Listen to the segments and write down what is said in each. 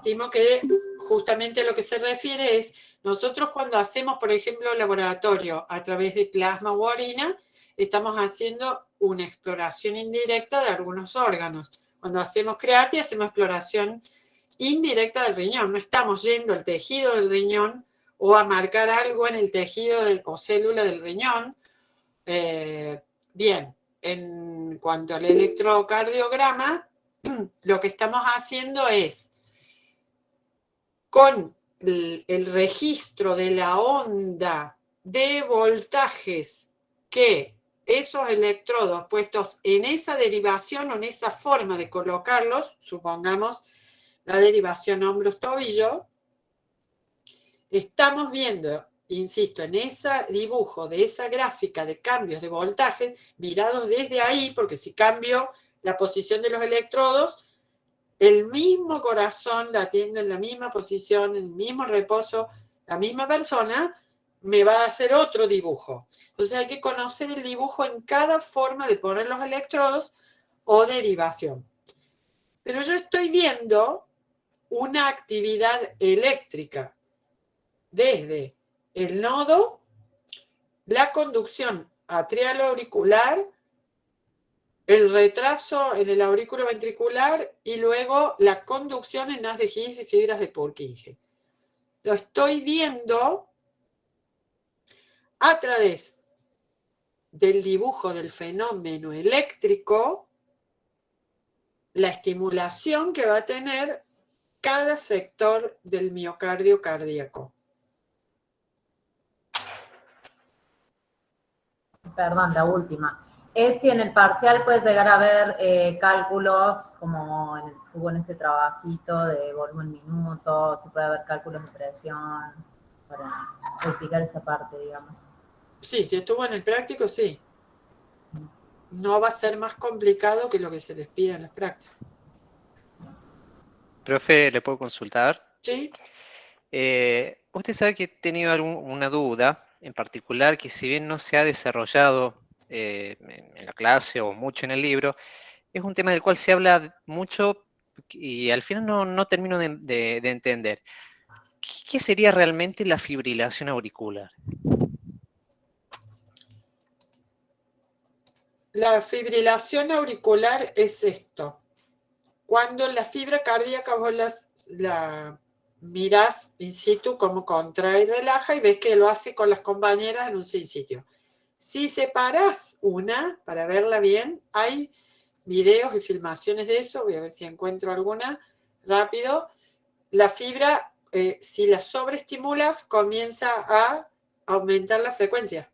estimo que justamente a lo que se refiere es, nosotros cuando hacemos, por ejemplo, laboratorio a través de plasma o orina, estamos haciendo una exploración indirecta de algunos órganos. Cuando hacemos creatina, hacemos exploración indirecta del riñón. No estamos yendo al tejido del riñón o a marcar algo en el tejido o célula del riñón. Bien, en cuanto al electrocardiograma, lo que estamos haciendo es, con el registro de la onda de voltajes que esos electrodos puestos en esa derivación o en esa forma de colocarlos, supongamos la derivación hombros-tobillo, estamos viendo, insisto, en ese dibujo de esa gráfica de cambios de voltajes, mirados desde ahí, porque si cambio la posición de los electrodos, el mismo corazón latiendo en la misma posición, en el mismo reposo, la misma persona, me va a hacer otro dibujo. Entonces hay que conocer el dibujo en cada forma de poner los electrodos o derivación. Pero yo estoy viendo una actividad eléctrica desde el nodo, la conducción atrial auricular, el retraso en el aurículo ventricular y luego la conducción en haz de His y fibras de Purkinje. Lo estoy viendo a través del dibujo del fenómeno eléctrico, la estimulación que va a tener cada sector del miocardio cardíaco. Perdón, la última. Es si en el parcial puedes llegar a ver cálculos, como hubo en este trabajito de volumen minuto, se puede ver cálculos de presión, para explicar esa parte, digamos. Sí, si estuvo en el práctico, sí. No va a ser más complicado que lo que se les pide en las prácticas. Profe, ¿le puedo consultar? Sí. Usted sabe que he tenido una duda en particular que, si bien no se ha desarrollado en la clase o mucho en el libro, es un tema del cual se habla mucho y al final no termino de entender. ¿Qué sería realmente la fibrilación auricular? La fibrilación auricular es esto. Cuando la fibra cardíaca vos la mirás in situ como contrae y relaja y ves que lo hace con las compañeras en un sin sitio. Si separás una, para verla bien, hay videos y filmaciones de eso, voy a ver si encuentro alguna rápido. La fibra, si la sobreestimulas, comienza a aumentar la frecuencia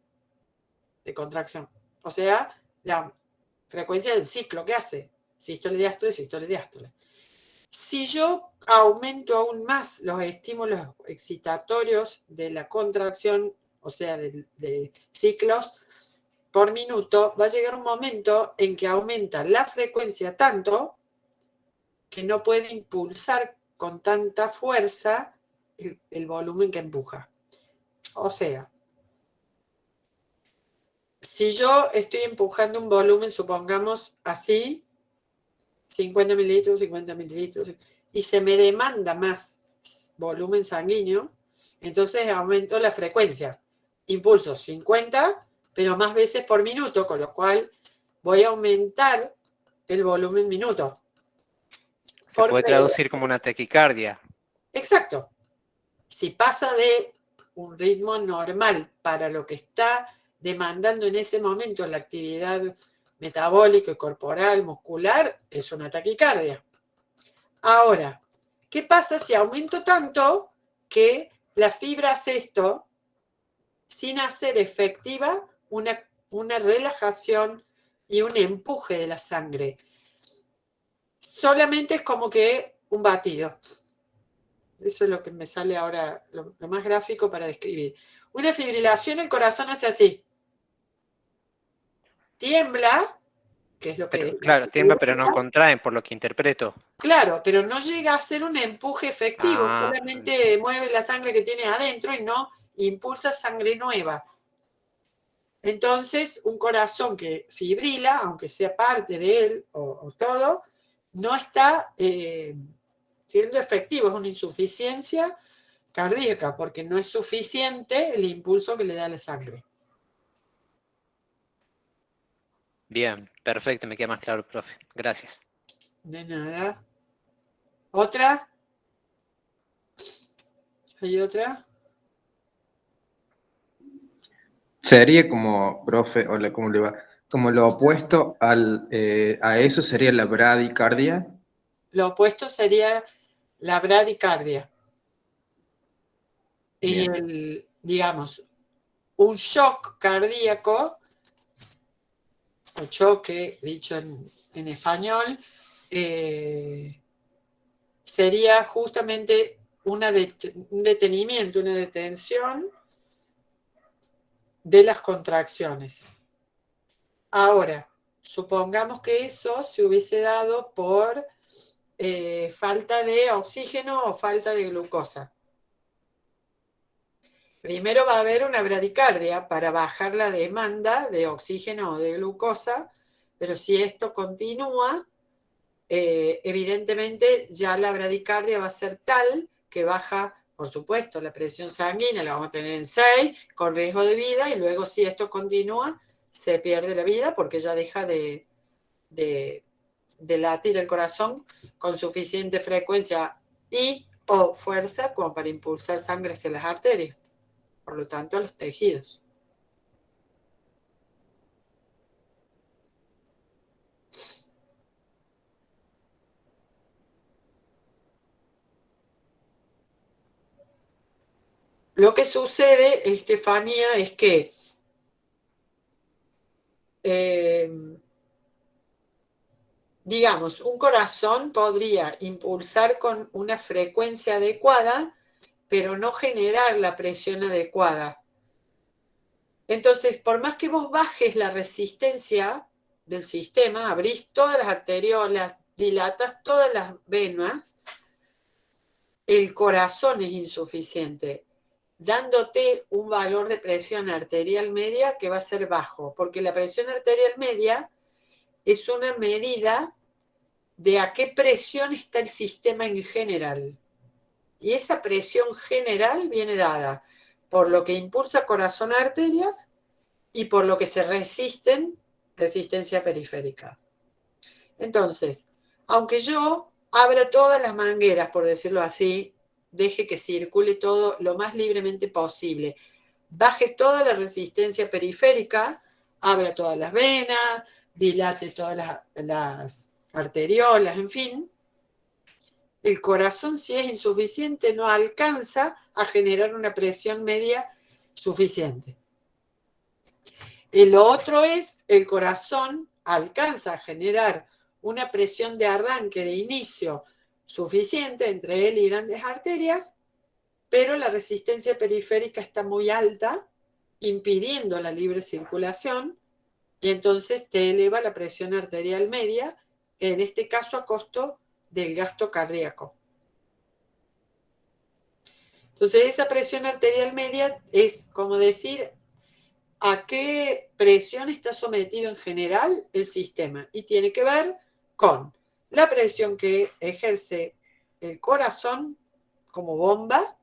de contracción. O sea, la frecuencia del ciclo que hace. Sístole, diástole, sístole, diástole. Si yo aumento aún más los estímulos excitatorios de la contracción, o sea, de ciclos por minuto, va a llegar un momento en que aumenta la frecuencia tanto que no puede impulsar con tanta fuerza el volumen que empuja. O sea, si yo estoy empujando un volumen, supongamos así, 50 mililitros, 50 mililitros, y se me demanda más volumen sanguíneo, entonces aumento la frecuencia. Impulso 50, pero más veces por minuto, con lo cual voy a aumentar el volumen minuto. Se puede traducir como una taquicardia. Exacto. Si pasa de un ritmo normal para lo que está demandando en ese momento la actividad metabólica, corporal, muscular, es una taquicardia. Ahora, ¿qué pasa si aumento tanto que la fibra hace esto sin hacer efectiva una relajación y un empuje de la sangre? Solamente es como que un batido. Eso es lo que me sale ahora, lo más gráfico para describir. Una fibrilación, el corazón hace así. Tiembla, que es lo que... Pero, claro, tiembla, pero no contraen, por lo que interpreto. Claro, pero no llega a ser un empuje efectivo, solamente mueve la sangre que tiene adentro y no impulsa sangre nueva. Entonces, un corazón que fibrila, aunque sea parte de él o todo, no está siendo efectivo, es una insuficiencia cardíaca, porque no es suficiente el impulso que le da la sangre. Bien, perfecto, me queda más claro, profe. Gracias. De nada. ¿Otra? ¿Hay otra? Sería como, profe, hola, ¿cómo le va? Como lo opuesto a eso sería la bradicardia. Lo opuesto sería la bradicardia. Y Bien. digamos, un shock cardíaco, o choque, dicho en español, sería justamente un detenimiento, una detención de las contracciones. Ahora, supongamos que eso se hubiese dado por falta de oxígeno o falta de glucosa. Primero va a haber una bradicardia para bajar la demanda de oxígeno o de glucosa, pero si esto continúa, evidentemente ya la bradicardia va a ser tal que baja, por supuesto, la presión sanguínea, la vamos a tener en 6, con riesgo de vida, y luego si esto continúa, se pierde la vida porque ya deja de latir el corazón con suficiente frecuencia y o fuerza como para impulsar sangre hacia las arterias, por lo tanto a los tejidos. Lo que sucede, Estefanía, es que digamos, un corazón podría impulsar con una frecuencia adecuada, pero no generar la presión adecuada. Entonces, por más que vos bajes la resistencia del sistema, abrís todas las arteriolas, dilatas todas las venas, el corazón es insuficiente, dándote un valor de presión arterial media que va a ser bajo, porque la presión arterial media es una medida de a qué presión está el sistema en general. Y esa presión general viene dada por lo que impulsa corazón a arterias y por lo que se resisten, resistencia periférica. Entonces, aunque yo abra todas las mangueras, por decirlo así, deje que circule todo lo más libremente posible, baje toda la resistencia periférica, abra todas las venas, dilate todas las arteriolas, en fin, el corazón, si es insuficiente, no alcanza a generar una presión media suficiente. Y lo otro es, el corazón alcanza a generar una presión de arranque, de inicio suficiente entre él y grandes arterias, pero la resistencia periférica está muy alta, impidiendo la libre circulación, y entonces te eleva la presión arterial media, en este caso a costo del gasto cardíaco. Entonces, esa presión arterial media es como decir a qué presión está sometido en general el sistema, y tiene que ver con la presión que ejerce el corazón como bomba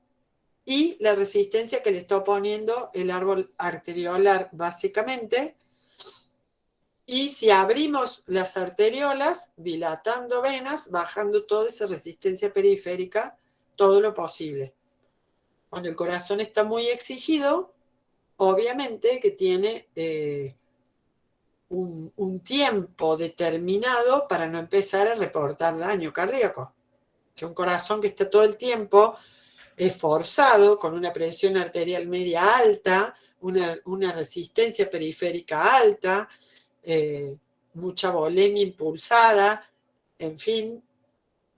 y la resistencia que le está oponiendo el árbol arteriolar, básicamente. Y si abrimos las arteriolas, dilatando venas, bajando toda esa resistencia periférica, todo lo posible. Cuando el corazón está muy exigido, obviamente que tiene un tiempo determinado para no empezar a reportar daño cardíaco. Es un corazón que está todo el tiempo esforzado, con una presión arterial media alta, una resistencia periférica alta, mucha volemia impulsada, en fin,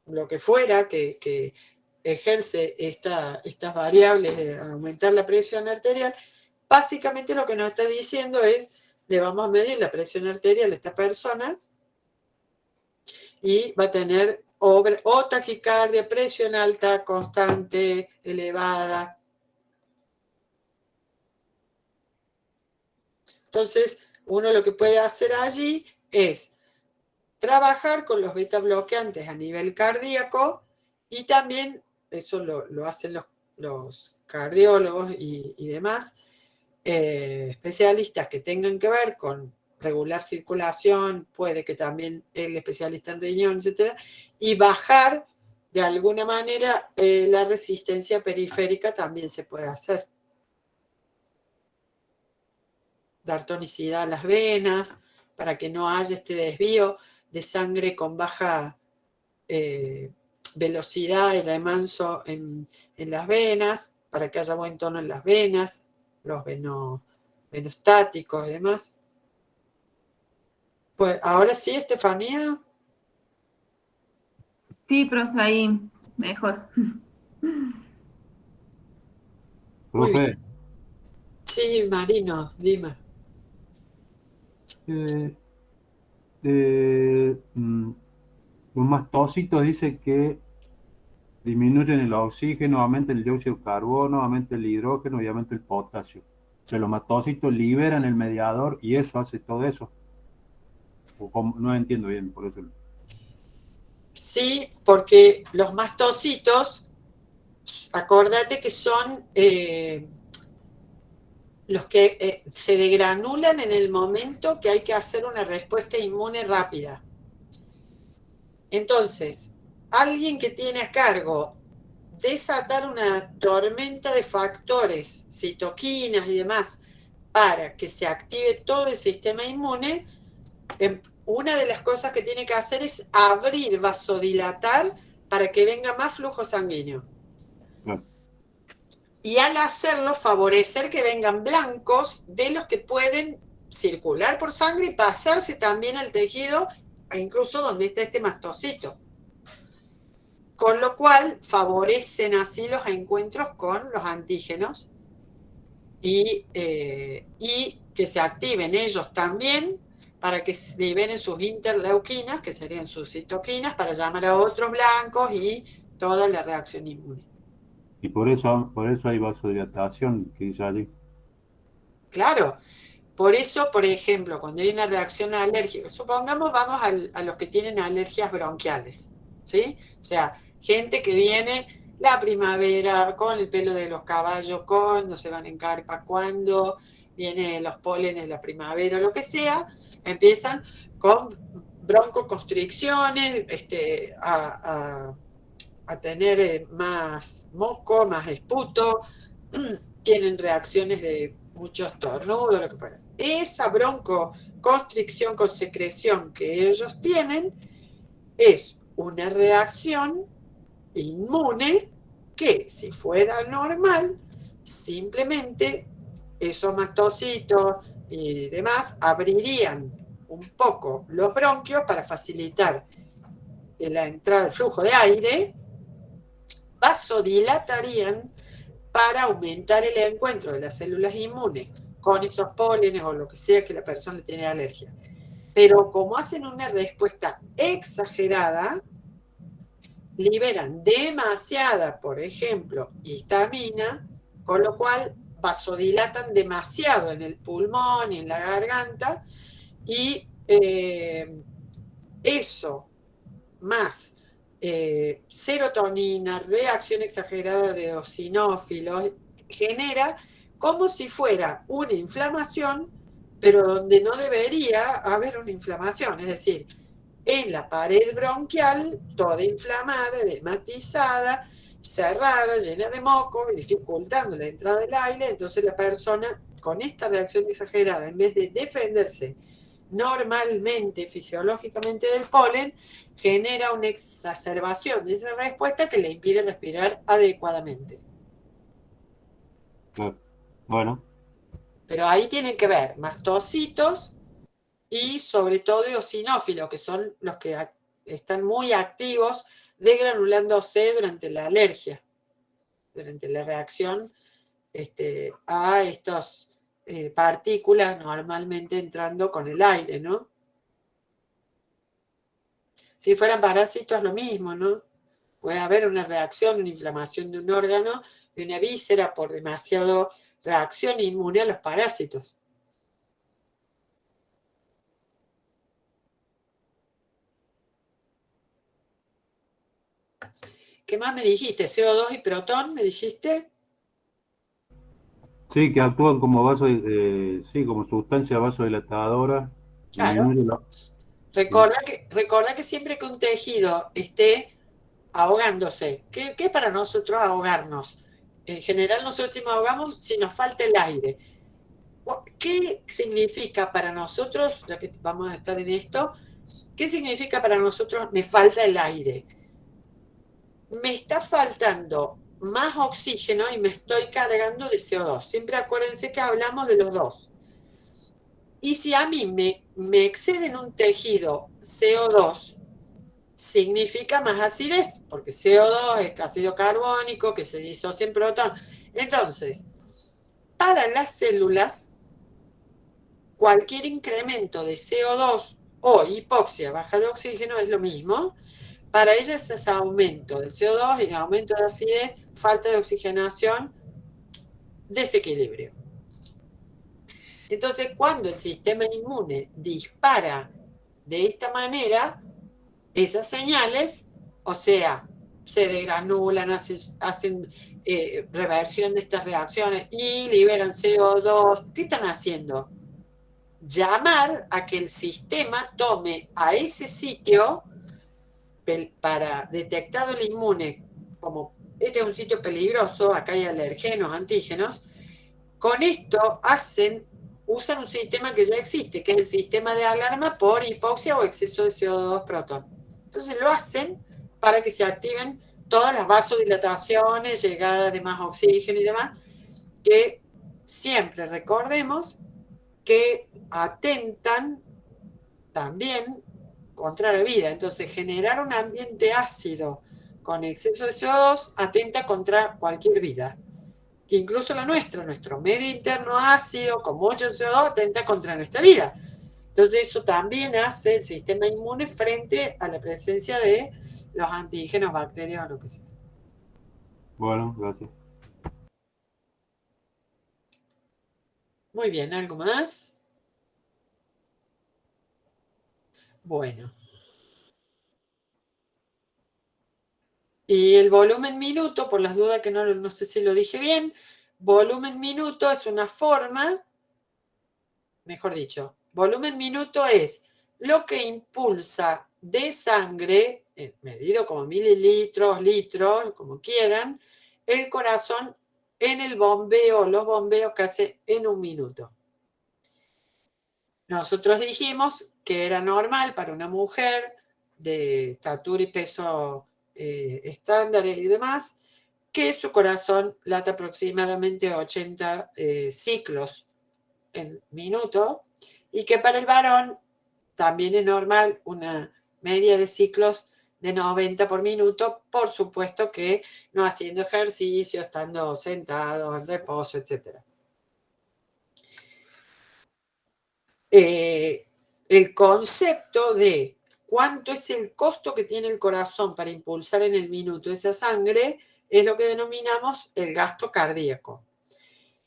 lo que fuera que ejerce estas variables de aumentar la presión arterial, básicamente lo que nos está diciendo es, le vamos a medir la presión arterial a esta persona y va a tener o taquicardia, presión alta, constante, elevada. Entonces, uno lo que puede hacer allí es trabajar con los beta bloqueantes a nivel cardíaco Y también, eso lo hacen los cardiólogos y demás, especialistas que tengan que ver con regular circulación, puede que también el especialista en riñón, etcétera, y bajar de alguna manera la resistencia periférica también se puede hacer. Dar tonicidad a las venas para que no haya este desvío de sangre con baja velocidad y remanso en las venas, para que haya buen tono en las venas, los venostáticos y demás. Pues ahora sí, Estefanía. Sí, profe, ahí mejor. Muy bien. Profe, Sí, Marino, dime. eh, los mastocitos dice que disminuyen el oxígeno, aumenta el dióxido de carbono, aumenta el hidrógeno y aumenta el potasio. O sea, los mastocitos liberan el mediador y eso hace todo eso. No entiendo bien, por eso. Sí, porque los mastocitos, acordate que son los que se degranulan en el momento que hay que hacer una respuesta inmune rápida. Entonces, alguien que tiene a cargo desatar una tormenta de factores, citoquinas y demás, para que se active todo el sistema inmune, una de las cosas que tiene que hacer es abrir, vasodilatar, para que venga más flujo sanguíneo. Claro. Y al hacerlo, favorecer que vengan blancos de los que pueden circular por sangre y pasarse también al tejido, e incluso donde está este mastocito. Con lo cual favorecen así los encuentros con los antígenos y que se activen ellos también para que liberen sus interleuquinas, que serían sus citoquinas, para llamar a otros blancos y toda la reacción inmune. Y por eso hay vasodilatación que dice allí. Claro, por eso, por ejemplo, cuando hay una reacción alérgica, supongamos vamos a los que tienen alergias bronquiales, ¿sí? O sea, gente que viene la primavera con el pelo de los caballos, no se van en carpa, cuando vienen los pólenes de la primavera, lo que sea, empiezan con broncoconstricciones, a tener más moco, más esputo, tienen reacciones de mucho estornudo, lo que fuera. Esa broncoconstricción con secreción que ellos tienen es una reacción inmune que, si fuera normal, simplemente esos mastocitos y demás abrirían un poco los bronquios para facilitar la entrada del flujo de aire, vasodilatarían para aumentar el encuentro de las células inmunes con esos pólenes o lo que sea que la persona tiene alergia. Pero como hacen una respuesta exagerada, liberan demasiada, por ejemplo, histamina, con lo cual vasodilatan demasiado en el pulmón y en la garganta, y eso más serotonina, reacción exagerada de eosinófilos, genera como si fuera una inflamación, pero donde no debería haber una inflamación, es decir, en la pared bronquial, toda inflamada, edmatizada, cerrada, llena de moco, dificultando la entrada del aire. Entonces la persona con esta reacción exagerada, en vez de defenderse normalmente, fisiológicamente del polen, genera una exacerbación de esa respuesta que le impide respirar adecuadamente. Claro. Bueno, Pero ahí tienen que ver mastocitos y sobre todo eosinófilos, que son los que están muy activos degranulándose durante la alergia, durante la reacción a estas partículas normalmente entrando con el aire, ¿no? Si fueran parásitos, lo mismo, ¿no? Puede haber una reacción, una inflamación de un órgano y una víscera por demasiado reacción inmune a los parásitos. ¿Qué más me dijiste? CO2 y protón, ¿me dijiste? Sí, que actúan como sí, como sustancia vasodilatadora. Claro. Disminuye sí. Recuerda que siempre que un tejido esté ahogándose, ¿qué es para nosotros ahogarnos? En general nosotros decimos ahogamos si nos falta el aire. ¿Qué significa para nosotros, ya que vamos a estar en esto, qué significa para nosotros me falta el aire? Me está faltando más oxígeno y me estoy cargando de CO2. Siempre acuérdense que hablamos de los dos. Y si a mí me excede en un tejido CO2, significa más acidez, porque CO2 es ácido carbónico que se disocia en protón. Entonces, para las células, cualquier incremento de CO2 o hipoxia baja de oxígeno es lo mismo. Para ellas es aumento de CO2 y aumento de acidez, falta de oxigenación, desequilibrio. Entonces, cuando el sistema inmune dispara de esta manera, esas señales, o sea, se degranulan, hacen reversión de estas reacciones y liberan CO2. ¿Qué están haciendo? Llamar a que el sistema tome a ese sitio para detectado el inmune, como este es un sitio peligroso, acá hay alergenos, antígenos. Con esto usan un sistema que ya existe, que es el sistema de alarma por hipoxia o exceso de CO2 protón. Entonces lo hacen para que se activen todas las vasodilataciones, llegada de más oxígeno y demás, que siempre recordemos que atentan también contra la vida. Entonces, generar un ambiente ácido con exceso de CO2 atenta contra cualquier vida. Incluso la nuestra, nuestro medio interno ácido con mucho CO2 atenta contra nuestra vida. Entonces eso también hace el sistema inmune frente a la presencia de los antígenos, bacterias o lo que sea. Bueno, gracias. Muy bien, ¿algo más? Bueno. Y el volumen minuto, por las dudas que no sé si lo dije bien, volumen minuto es una forma, mejor dicho, volumen minuto es lo que impulsa de sangre, medido como mililitros, litros, como quieran, el corazón en el bombeo, los bombeos que hace en un minuto. Nosotros dijimos que era normal para una mujer de estatura y peso estándares y demás, que su corazón lata aproximadamente 80 ciclos en minuto y que para el varón también es normal una media de ciclos de 90 por minuto, por supuesto que no haciendo ejercicio, estando sentado, en reposo, etc. El concepto de cuánto es el costo que tiene el corazón para impulsar en el minuto esa sangre es lo que denominamos el gasto cardíaco.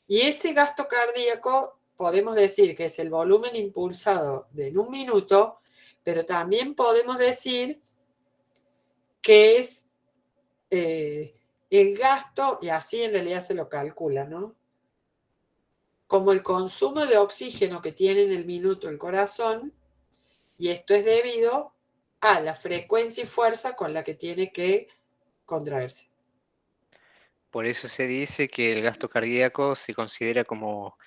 Y ese gasto cardíaco podemos decir que es el volumen impulsado en un minuto, pero también podemos decir que es el gasto, y así en realidad se lo calcula, ¿no? Como el consumo de oxígeno que tiene en el minuto el corazón, y esto es debido a la frecuencia y fuerza con la que tiene que contraerse. Por eso se dice que el gasto cardíaco se considera como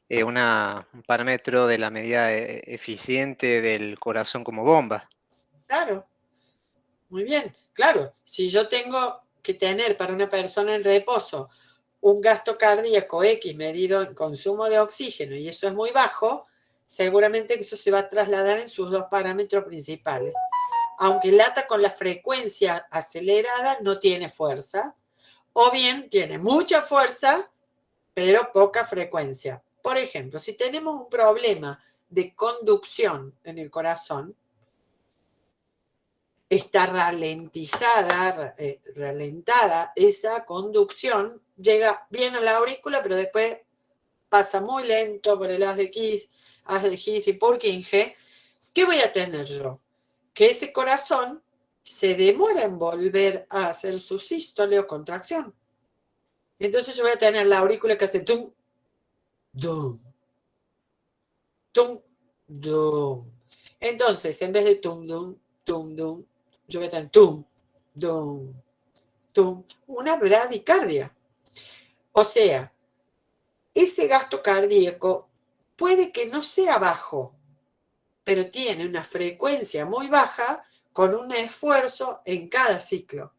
un parámetro de la medida eficiente del corazón como bomba. Claro, muy bien. Claro, si yo tengo que tener para una persona en reposo un gasto cardíaco X medido en consumo de oxígeno y eso es muy bajo, seguramente que eso se va a trasladar en sus dos parámetros principales. Aunque lata con la frecuencia acelerada, no tiene fuerza, o bien tiene mucha fuerza, pero poca frecuencia. Por ejemplo, si tenemos un problema de conducción en el corazón, está ralentada esa conducción, llega bien a la aurícula, pero después pasa muy lento por el haz de His y Purkinje. ¿Qué voy a tener yo? Que ese corazón se demora en volver a hacer su sístole o contracción. Entonces yo voy a tener la aurícula que hace tum, dum, tum, dum. Entonces, en vez de tum, dum, yo voy a tener tum, dum, tum, una bradicardia. O sea, ese gasto cardíaco puede que no sea bajo, pero tiene una frecuencia muy baja con un esfuerzo en cada ciclo.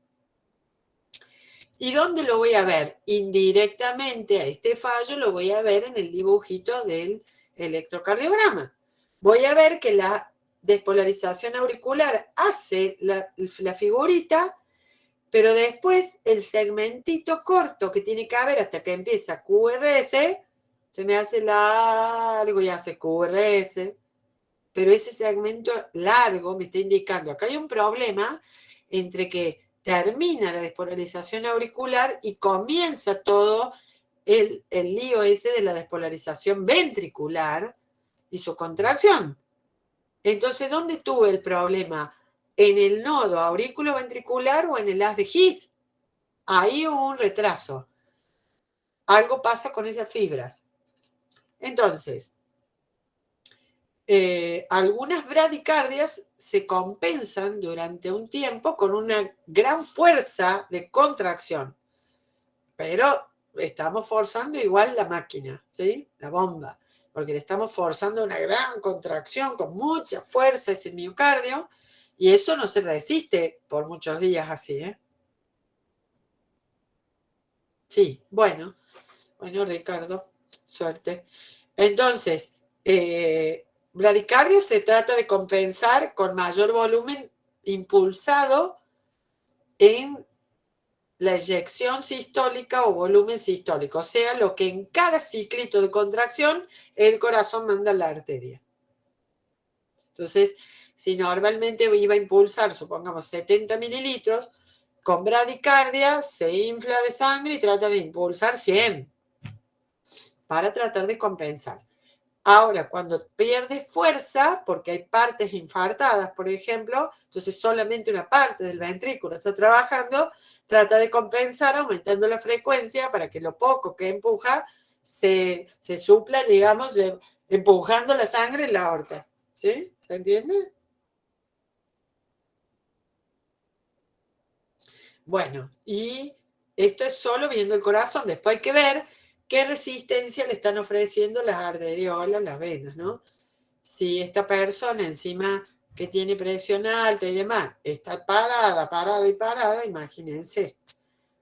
¿Y dónde lo voy a ver? Indirectamente a este fallo lo voy a ver en el dibujito del electrocardiograma. Voy a ver que la despolarización auricular hace la figurita, pero después el segmentito corto que tiene que haber hasta que empieza QRS, se me hace largo y hace QRS, pero ese segmento largo me está indicando, acá hay un problema entre que termina la despolarización auricular y comienza todo el lío ese de la despolarización ventricular y su contracción. Entonces, ¿dónde tuve el problema? ¿En el nodo aurículo-ventricular o en el haz de His? Ahí hubo un retraso. Algo pasa con esas fibras. Entonces, algunas bradicardias se compensan durante un tiempo con una gran fuerza de contracción, pero estamos forzando igual la máquina, ¿sí? La bomba, porque le estamos forzando una gran contracción con mucha fuerza a ese miocardio y eso no se resiste por muchos días así, ¿eh? Sí, bueno, Ricardo, suerte. Entonces, bradicardia se trata de compensar con mayor volumen impulsado en la eyección sistólica o volumen sistólico, o sea, lo que en cada ciclito de contracción el corazón manda a la arteria. Entonces, si normalmente iba a impulsar, supongamos, 70 mililitros, con bradicardia se infla de sangre y trata de impulsar 100 para tratar de compensar. Ahora, cuando pierde fuerza, porque hay partes infartadas, por ejemplo, entonces solamente una parte del ventrículo está trabajando, trata de compensar aumentando la frecuencia para que lo poco que empuja se supla, digamos, empujando la sangre en la aorta. ¿Sí? ¿Se entiende? Bueno, y esto es solo viendo el corazón. Después hay que ver qué resistencia le están ofreciendo las arteriolas, las venas, ¿no? Si esta persona encima que tiene presión alta y demás está parada, imagínense,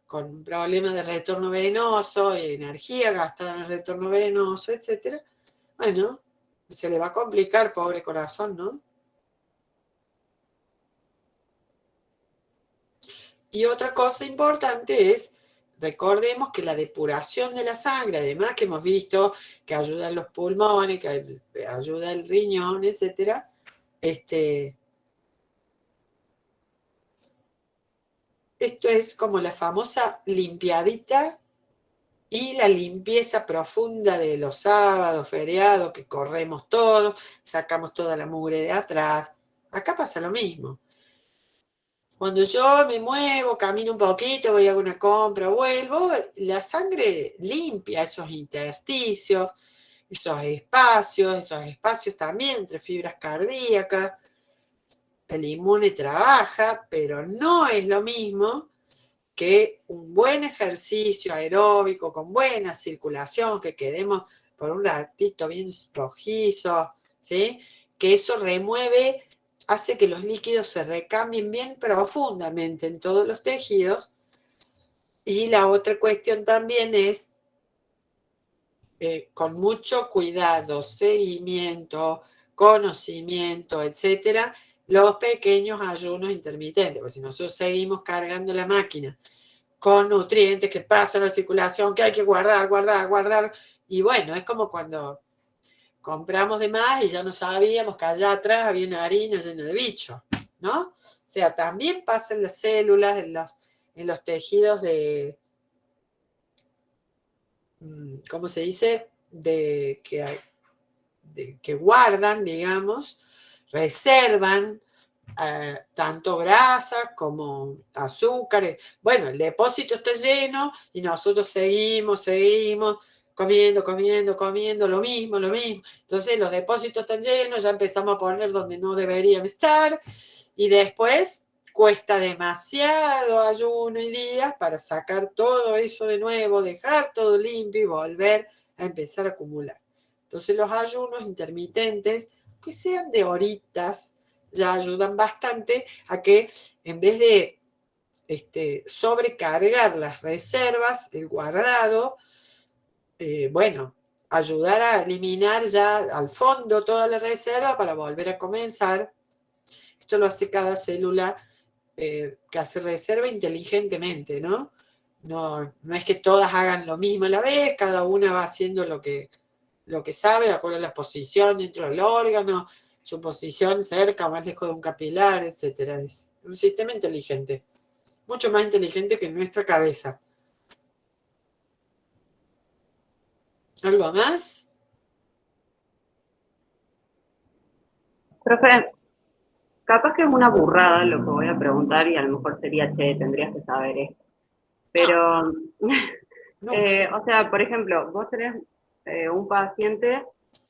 con un problema de retorno venoso, energía gastada en el retorno venoso, etcétera, bueno, se le va a complicar, pobre corazón, ¿no? Y otra cosa importante es, recordemos que la depuración de la sangre, además que hemos visto que ayuda en los pulmones, que ayuda el riñón, etcétera, esto es como la famosa limpiadita y la limpieza profunda de los sábados, feriados, que corremos todos, sacamos toda la mugre de atrás. Acá pasa lo mismo. Cuando yo me muevo, camino un poquito, voy a una compra, vuelvo, la sangre limpia esos intersticios, esos espacios también entre fibras cardíacas. El inmune trabaja, pero no es lo mismo que un buen ejercicio aeróbico con buena circulación, que quedemos por un ratito bien rojizos, ¿sí? Que eso remueve, hace que los líquidos se recambien bien profundamente en todos los tejidos. Y la otra cuestión también es, con mucho cuidado, seguimiento, conocimiento, etcétera, los pequeños ayunos intermitentes, porque si nosotros seguimos cargando la máquina con nutrientes que pasan a la circulación, que hay que guardar, y bueno, es como cuando compramos de más y ya no sabíamos que allá atrás había una harina llena de bichos, ¿no? O sea, también pasa en las células, en los tejidos de, ¿cómo se dice? Que guardan, digamos, reservan tanto grasas como azúcares. Bueno, el depósito está lleno y nosotros seguimos comiendo lo mismo. Entonces los depósitos están llenos, ya empezamos a poner donde no deberían estar y después cuesta demasiado ayuno y días para sacar todo eso de nuevo, dejar todo limpio y volver a empezar a acumular. Entonces los ayunos intermitentes, que sean de horitas, ya ayudan bastante a que en vez de sobrecargar las reservas, el guardado, bueno, ayudar a eliminar ya al fondo toda la reserva para volver a comenzar. Esto lo hace cada célula que hace reserva inteligentemente, ¿no? No es que todas hagan lo mismo a la vez, cada una va haciendo lo que sabe, de acuerdo a la posición dentro del órgano, su posición cerca o más lejos de un capilar, etc. Es un sistema inteligente, mucho más inteligente que nuestra cabeza. ¿Algo más? Profe, capaz que es una burrada lo que voy a preguntar y a lo mejor sería, che, tendrías que saber esto. Pero, No. o sea, por ejemplo, vos tenés un paciente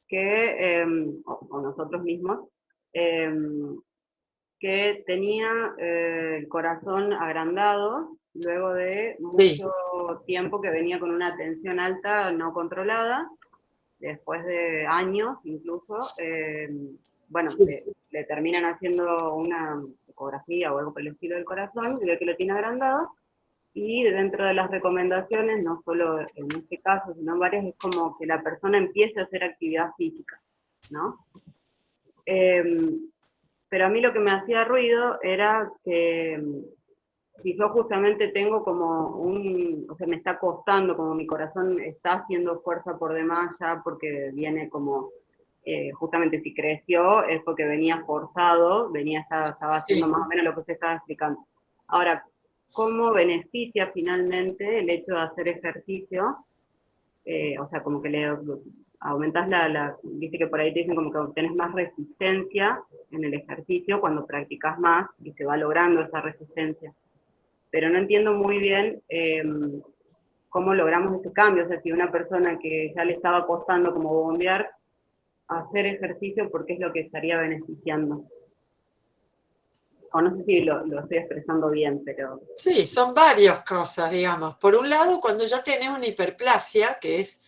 que, o nosotros mismos, que tenía el corazón agrandado luego de mucho tiempo que venía con una tensión alta no controlada, después de años incluso, bueno, le terminan haciendo una ecografía o algo por el estilo del corazón, y ve que lo tiene agrandado, y dentro de las recomendaciones, no solo en este caso, sino en varias, es como que la persona empiece a hacer actividad física, ¿no? Pero a mí lo que me hacía ruido era que si yo justamente tengo como o sea, me está costando, como mi corazón está haciendo fuerza por demás ya, porque viene como, justamente si creció, es porque venía forzado, estaba haciendo más o menos lo que usted estaba explicando. Ahora, ¿cómo beneficia finalmente el hecho de hacer ejercicio? O sea, como que le aumentas viste que por ahí te dicen como que obtenés más resistencia en el ejercicio cuando practicas más y se va logrando esa resistencia. Pero no entiendo muy bien cómo logramos ese cambio. O sea, si una persona que ya le estaba costando como bombear, hacer ejercicio, ¿por qué es lo que estaría beneficiando? O no sé si lo estoy expresando bien, pero... Sí, son varias cosas, digamos. Por un lado, cuando ya tenés una hiperplasia, que es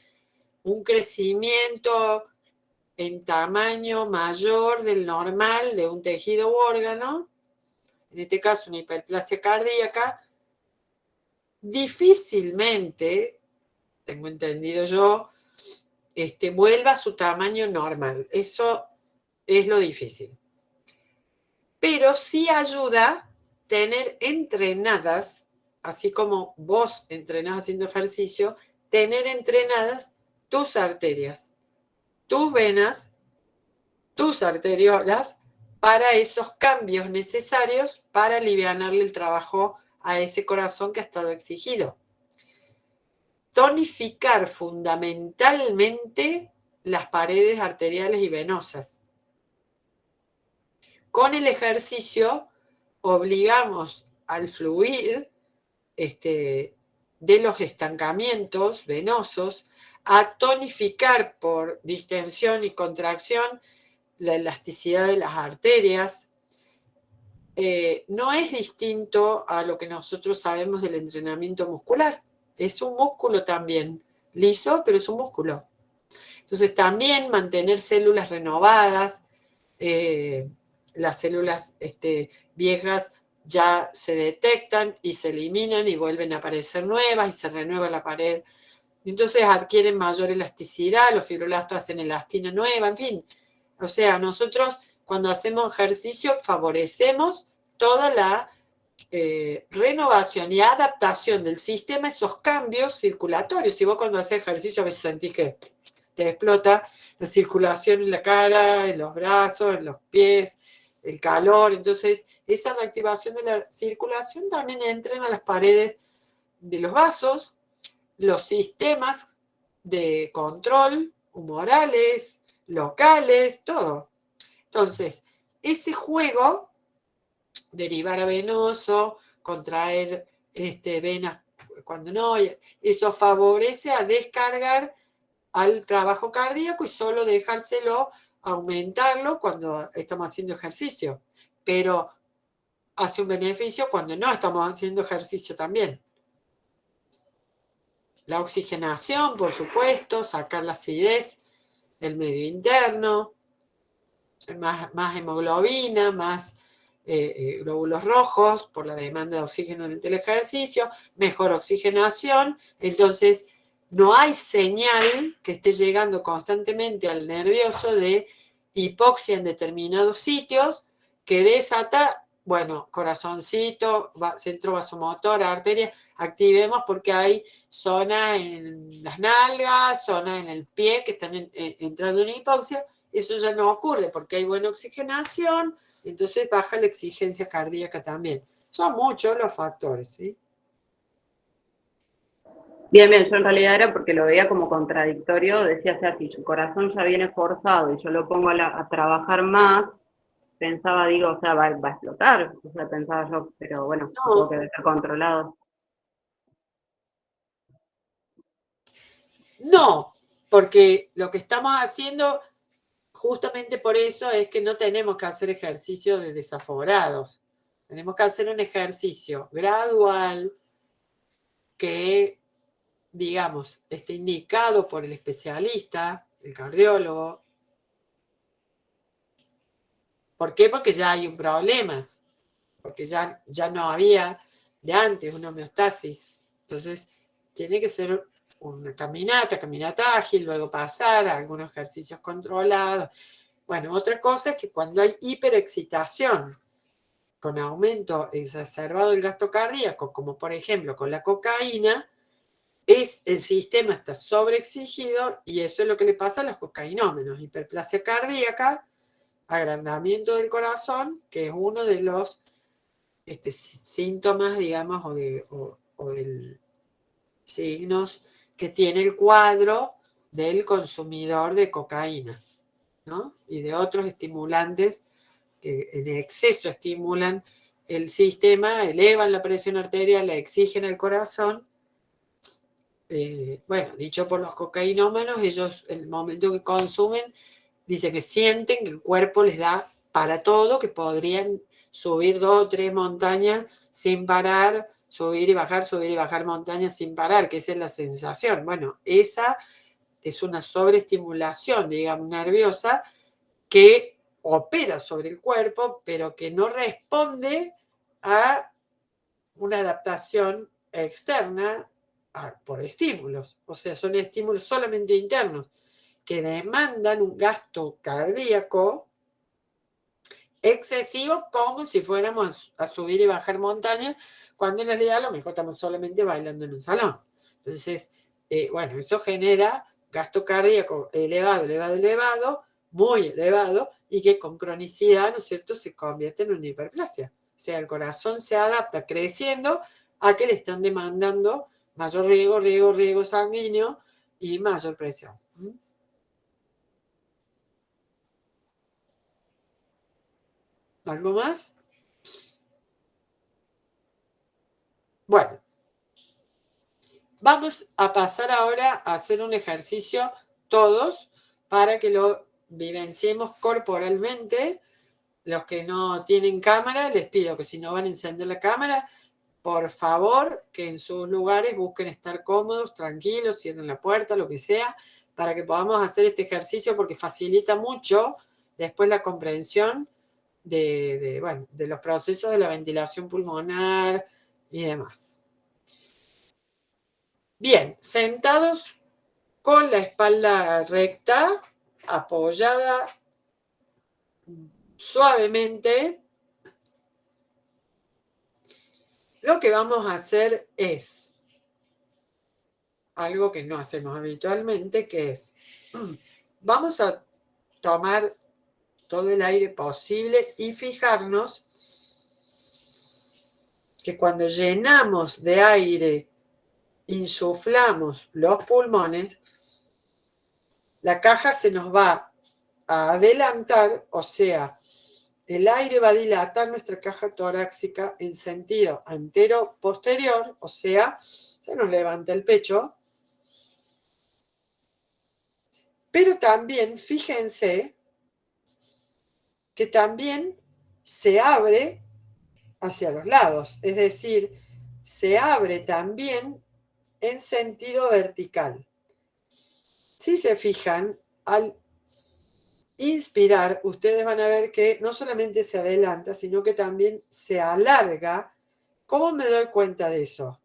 un crecimiento en tamaño mayor del normal de un tejido u órgano, en este caso una hiperplasia cardíaca, difícilmente, tengo entendido yo, vuelva a su tamaño normal. Eso es lo difícil. Pero sí ayuda tener entrenadas, así como vos entrenás haciendo ejercicio, tener entrenadas tus arterias, tus venas, tus arteriolas, para esos cambios necesarios para alivianarle el trabajo a ese corazón que ha estado exigido. Tonificar fundamentalmente las paredes arteriales y venosas. Con el ejercicio obligamos al fluir de los estancamientos venosos a tonificar por distensión y contracción la elasticidad de las arterias. No es distinto a lo que nosotros sabemos del entrenamiento muscular. Es un músculo también, liso, pero es un músculo. Entonces también mantener células renovadas, las células viejas ya se detectan y se eliminan y vuelven a aparecer nuevas y se renueva la pared. Entonces adquieren mayor elasticidad, los fibroblastos hacen elastina nueva, en fin. O sea, nosotros cuando hacemos ejercicio favorecemos toda la renovación y adaptación del sistema a esos cambios circulatorios. Si vos cuando haces ejercicio a veces sentís que te explota la circulación en la cara, en los brazos, en los pies, el calor. Entonces, esa reactivación de la circulación también entra a las paredes de los vasos, los sistemas de control humorales, locales, todo. Entonces, ese juego derivar a venoso, contraer venas cuando no. Eso favorece a descargar al trabajo cardíaco y solo dejárselo aumentarlo cuando estamos haciendo ejercicio. Pero hace un beneficio cuando no estamos haciendo ejercicio también. La oxigenación, por supuesto, sacar la acidez del medio interno, más hemoglobina, más glóbulos rojos por la demanda de oxígeno durante el ejercicio, mejor oxigenación. Entonces, no hay señal que esté llegando constantemente al nervioso de hipoxia en determinados sitios que desata, bueno, corazoncito, centro vasomotor, arteria, activemos porque hay zona en las nalgas, zona en el pie que están entrando en hipoxia. Eso ya no ocurre porque hay buena oxigenación, entonces baja la exigencia cardíaca también. Son muchos los factores, ¿sí? Bien, bien, yo en realidad era porque lo veía como contradictorio, decía, o sea, si su corazón ya viene forzado y yo lo pongo a trabajar más, pensaba, digo, o sea, va a explotar, o sea, pensaba yo, pero bueno, supongo que debe estar controlado. No, porque lo que estamos haciendo, justamente por eso, es que no tenemos que hacer ejercicio de desaforados. Tenemos que hacer un ejercicio gradual que, digamos, esté indicado por el especialista, el cardiólogo. ¿Por qué? Porque ya hay un problema, porque ya no había de antes una homeostasis. Entonces, tiene que ser una caminata ágil, luego pasar a algunos ejercicios controlados. Bueno, otra cosa es que cuando hay hiperexcitación con aumento exacerbado del gasto cardíaco, como por ejemplo con la cocaína, el sistema está sobreexigido y eso es lo que le pasa a los cocainómenos, hiperplasia cardíaca, agrandamiento del corazón, que es uno de los síntomas, digamos, o del signos que tiene el cuadro del consumidor de cocaína, ¿no? Y de otros estimulantes que en exceso estimulan el sistema, elevan la presión arterial, le exigen al corazón. Bueno, dicho por los cocainómanos, ellos, en el momento que consumen, dice que sienten que el cuerpo les da para todo, que podrían subir 2 o 3 montañas sin parar, subir y bajar montañas sin parar, que esa es la sensación. Bueno, esa es una sobreestimulación, digamos, nerviosa, que opera sobre el cuerpo, pero que no responde a una adaptación externa por estímulos. O sea, son estímulos solamente internos que demandan un gasto cardíaco excesivo, como si fuéramos a subir y bajar montañas, cuando en realidad a lo mejor estamos solamente bailando en un salón. Entonces, bueno, eso genera gasto cardíaco elevado, muy elevado, y que con cronicidad, ¿no es cierto?, se convierte en una hiperplasia. O sea, el corazón se adapta creciendo a que le están demandando mayor riego sanguíneo y mayor presión. ¿Algo más? Bueno, vamos a pasar ahora a hacer un ejercicio todos para que lo vivenciemos corporalmente. Los que no tienen cámara, les pido que si no van a encender la cámara, por favor, que en sus lugares busquen estar cómodos, tranquilos, cierren la puerta, lo que sea, para que podamos hacer este ejercicio porque facilita mucho después la comprensión de los procesos de la ventilación pulmonar y demás. Bien, sentados con la espalda recta, apoyada suavemente, lo que vamos a hacer es algo que no hacemos habitualmente, que es, vamos a tomar todo el aire posible y fijarnos que cuando llenamos de aire, insuflamos los pulmones, la caja se nos va a adelantar, o sea, el aire va a dilatar nuestra caja torácica en sentido antero-posterior, o sea, se nos levanta el pecho. Pero también, fíjense, que también se abre hacia los lados, es decir, se abre también en sentido vertical. Si se fijan, al inspirar, ustedes van a ver que no solamente se adelanta, sino que también se alarga. ¿Cómo me doy cuenta de eso?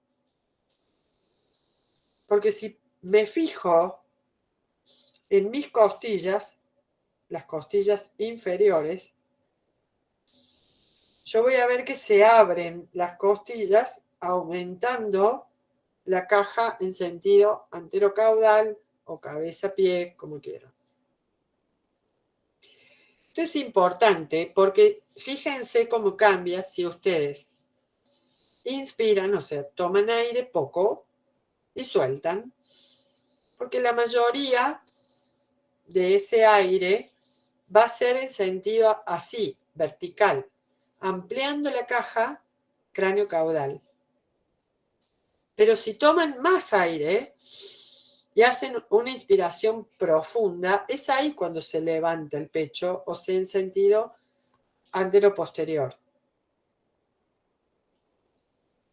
Porque si me fijo en mis costillas, las costillas inferiores, yo voy a ver que se abren las costillas aumentando la caja en sentido anterocaudal o cabeza-pie, como quieran. Esto es importante porque fíjense cómo cambia si ustedes inspiran, o sea, toman aire poco y sueltan, porque la mayoría de ese aire va a ser en sentido así, vertical, ampliando la caja cráneo-caudal. Pero si toman más aire y hacen una inspiración profunda, es ahí cuando se levanta el pecho, o sea, en sentido antero-posterior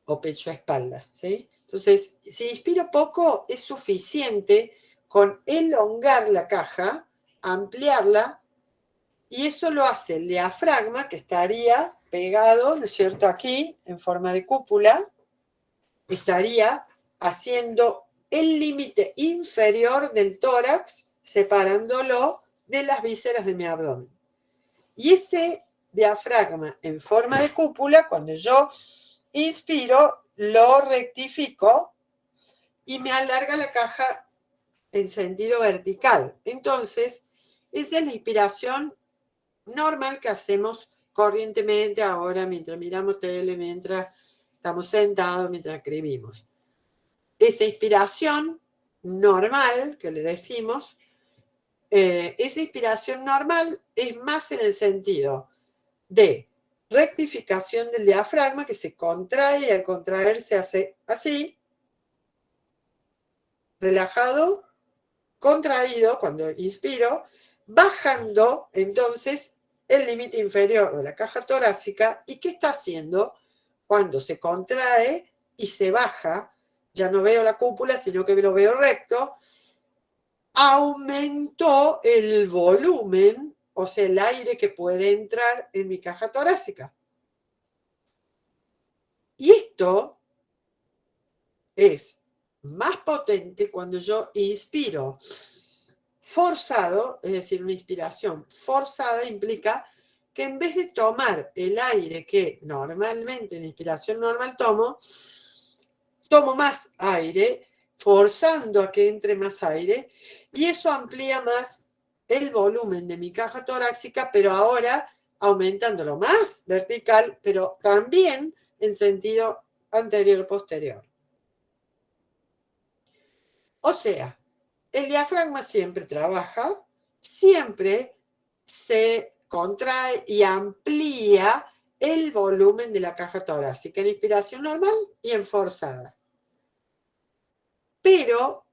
o pecho-espalda, ¿sí? Entonces, si inspiro poco, es suficiente con elongar la caja, ampliarla, y eso lo hace el diafragma, que estaría pegado, ¿no es cierto?, aquí, en forma de cúpula, estaría haciendo el límite inferior del tórax, separándolo de las vísceras de mi abdomen. Y ese diafragma en forma de cúpula, cuando yo inspiro, lo rectifico y me alarga la caja en sentido vertical. Entonces, esa es la inspiración normal que hacemos corrientemente ahora mientras miramos tele, mientras estamos sentados, mientras escribimos. Esa inspiración normal que le decimos, esa inspiración normal es más en el sentido de rectificación del diafragma, que se contrae y al contraerse hace así, relajado, contraído cuando inspiro, bajando entonces el límite inferior de la caja torácica. ¿Y qué está haciendo? Cuando se contrae y se baja, ya no veo la cúpula, sino que lo veo recto, aumentó el volumen, o sea, el aire que puede entrar en mi caja torácica. Y esto es más potente cuando yo inspiro forzado, es decir, una inspiración forzada implica que en vez de tomar el aire que normalmente en inspiración normal tomo más aire, forzando a que entre más aire, y eso amplía más el volumen de mi caja torácica, pero ahora aumentándolo más vertical, pero también en sentido anterior-posterior. O sea, el diafragma siempre trabaja, siempre se contrae y amplía el volumen de la caja torácica en inspiración normal y en forzada. Pero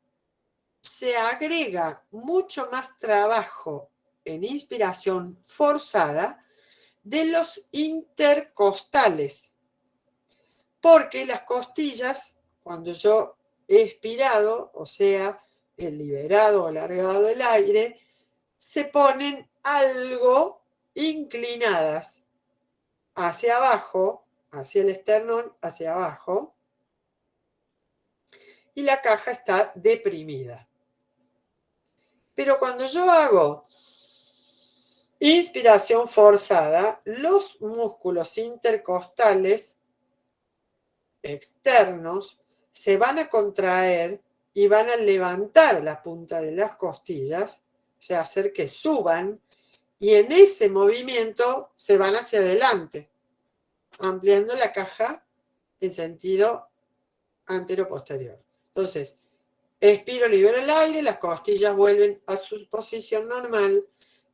se agrega mucho más trabajo en inspiración forzada de los intercostales, porque las costillas, cuando yo he expirado, o sea, el liberado o alargado del aire, se ponen algo inclinadas hacia abajo, hacia el esternón, hacia abajo, y la caja está deprimida. Pero cuando yo hago inspiración forzada, los músculos intercostales externos se van a contraer y van a levantar la punta de las costillas, o sea, hacer que suban, y en ese movimiento se van hacia adelante, ampliando la caja en sentido antero-posterior. Entonces, expiro, libero el aire, las costillas vuelven a su posición normal,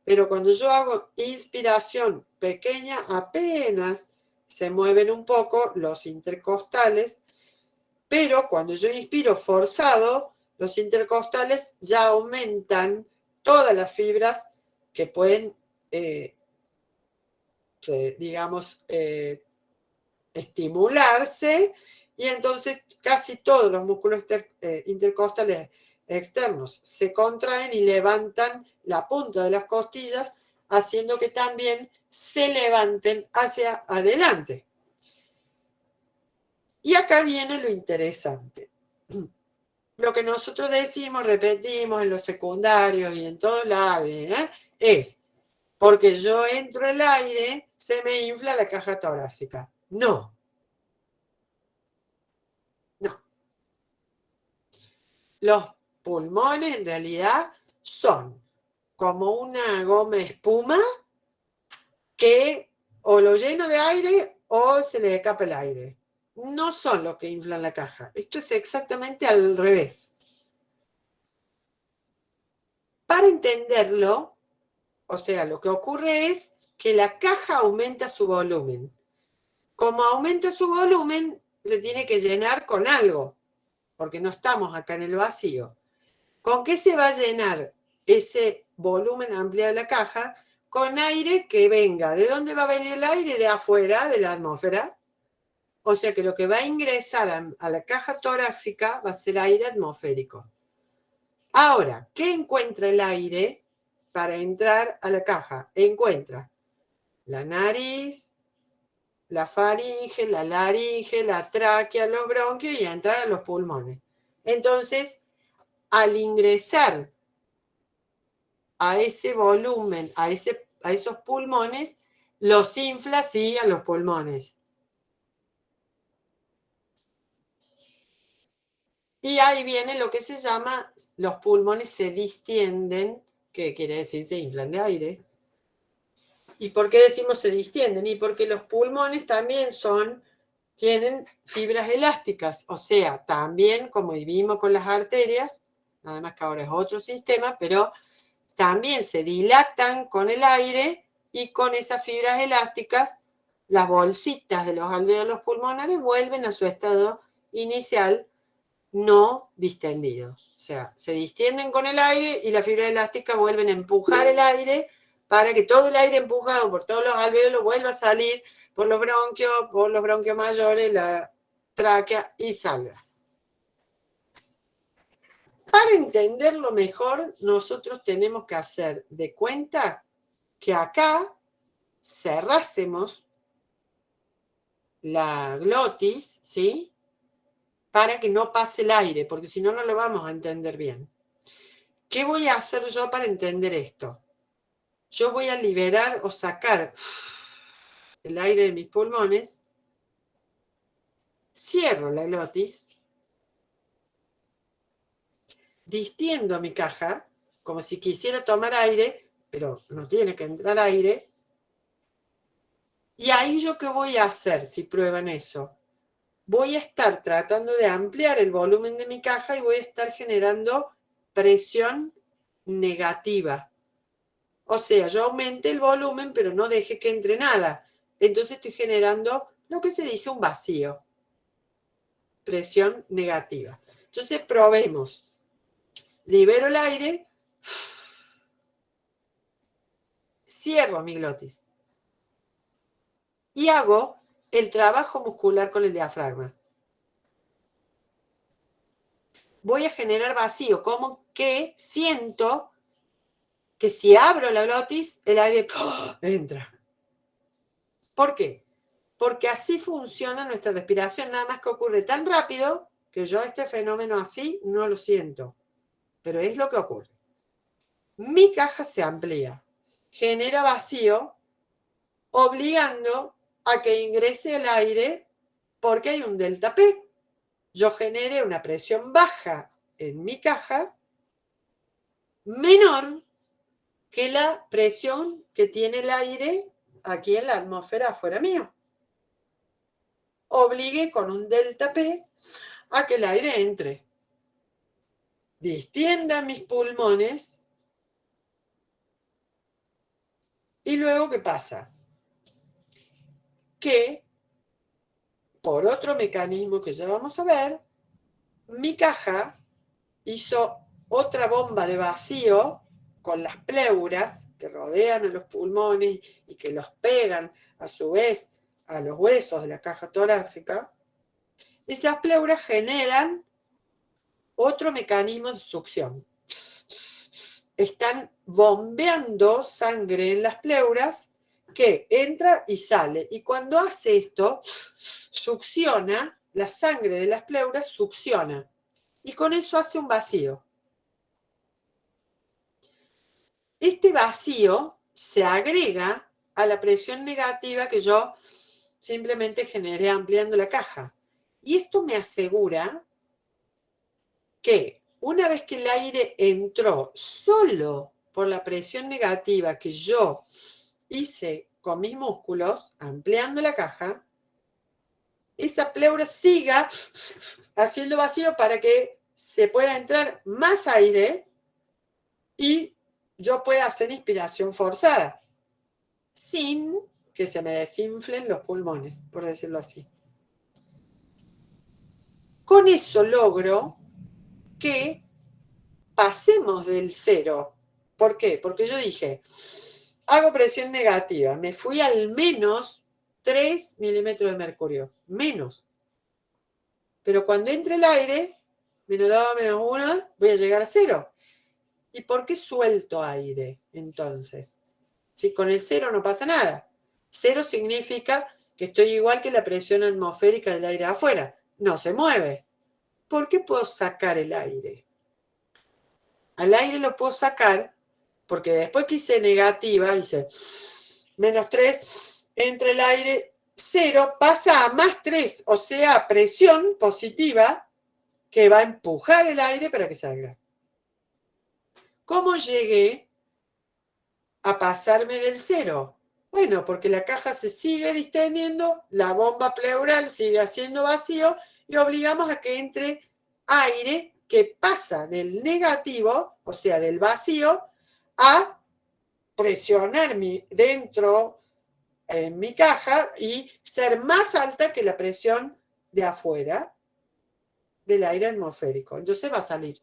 pero cuando yo hago inspiración pequeña, apenas se mueven un poco los intercostales, pero cuando yo inspiro forzado, los intercostales ya aumentan todas las fibras que pueden, digamos, estimularse, y entonces casi todos los músculos intercostales externos se contraen y levantan la punta de las costillas, haciendo que también se levanten hacia adelante. Y acá viene lo interesante. Lo que nosotros decimos, repetimos en los secundarios y en todos lados, es, porque yo entro el aire, se me infla la caja torácica. No. No. Los pulmones en realidad son como una goma espuma que o lo lleno de aire o se le escapa el aire. No son los que inflan la caja. Esto es exactamente al revés. Para entenderlo, o sea, lo que ocurre es que la caja aumenta su volumen. Como aumenta su volumen, se tiene que llenar con algo, porque no estamos acá en el vacío. ¿Con qué se va a llenar ese volumen ampliado de la caja? Con aire que venga. ¿De dónde va a venir el aire? De afuera, de la atmósfera. O sea que lo que va a ingresar a la caja torácica va a ser aire atmosférico. Ahora, ¿qué encuentra el aire para entrar a la caja? Encuentra la nariz, la faringe, la laringe, la tráquea, los bronquios y entrar a los pulmones. Entonces, al ingresar a ese volumen, a esos pulmones, los infla, sí, a los pulmones. Y ahí viene lo que se llama, los pulmones se distienden, que quiere decir se inflan de aire. ¿Y por qué decimos se distienden? Y porque los pulmones también tienen fibras elásticas, o sea, también como vivimos con las arterias, nada más que ahora es otro sistema, pero también se dilatan con el aire y con esas fibras elásticas, las bolsitas de los alvéolos pulmonares vuelven a su estado inicial no distendido. O sea, se distienden con el aire y las fibras elásticas vuelven a empujar el aire para que todo el aire empujado por todos los alvéolos vuelva a salir por los bronquios mayores, la tráquea y salga. Para entenderlo mejor, nosotros tenemos que hacer de cuenta que acá cerrásemos la glotis, ¿sí? Para que no pase el aire, porque si no, no lo vamos a entender bien. ¿Qué voy a hacer yo para entender esto? Yo voy a liberar o sacar el aire de mis pulmones, cierro la glotis, distiendo mi caja, como si quisiera tomar aire, pero no tiene que entrar aire. Y ahí yo qué voy a hacer si prueban eso. Voy a estar tratando de ampliar el volumen de mi caja y voy a estar generando presión negativa. O sea, yo aumente el volumen, pero no deje que entre nada. Entonces estoy generando lo que se dice un vacío. Presión negativa. Entonces probemos. Libero el aire. Cierro mi glotis. Y hago el trabajo muscular con el diafragma. Voy a generar vacío, como que siento que si abro la glotis, el aire entra. ¿Por qué? Porque así funciona nuestra respiración, nada más que ocurre tan rápido que yo este fenómeno así no lo siento. Pero es lo que ocurre. Mi caja se amplía, genera vacío, obligando a que ingrese el aire porque hay un delta P. Yo generé una presión baja en mi caja menor que la presión que tiene el aire aquí en la atmósfera afuera mío. Obligué con un delta P a que el aire entre. Distienda mis pulmones Y luego, ¿qué pasa? Que, por otro mecanismo que ya vamos a ver, mi caja hizo otra bomba de vacío con las pleuras que rodean a los pulmones y que los pegan a su vez a los huesos de la caja torácica. Esas pleuras generan otro mecanismo de succión. Están bombeando sangre en las pleuras que entra y sale. Y cuando hace esto, succiona, la sangre de las pleuras succiona. Y con eso hace un vacío. Este vacío se agrega a la presión negativa que yo simplemente generé ampliando la caja. Y esto me asegura que una vez que el aire entró solo por la presión negativa que yo hice con mis músculos, ampliando la caja, esa pleura siga haciendo vacío para que se pueda entrar más aire y yo pueda hacer inspiración forzada, sin que se me desinflen los pulmones, por decirlo así. Con eso logro que pasemos del cero. ¿Por qué? Porque yo dije, hago presión negativa, me fui al menos 3 milímetros de mercurio, menos. Pero cuando entre el aire, menos 2, menos 1, voy a llegar a 0. ¿Y por qué suelto aire entonces? Si con el 0 no pasa nada. 0 significa que estoy igual que la presión atmosférica del aire afuera. No se mueve. ¿Por qué puedo sacar el aire? Al aire lo puedo sacar porque después que hice negativa, hice menos 3, entre el aire 0, pasa a más 3, o sea, presión positiva que va a empujar el aire para que salga. ¿Cómo llegué a pasarme del 0? Bueno, porque la caja se sigue distendiendo, la bomba pleural sigue haciendo vacío y obligamos a que entre aire que pasa del negativo, o sea, del vacío, a presionar dentro en mi caja y ser más alta que la presión de afuera del aire atmosférico. Entonces va a salir.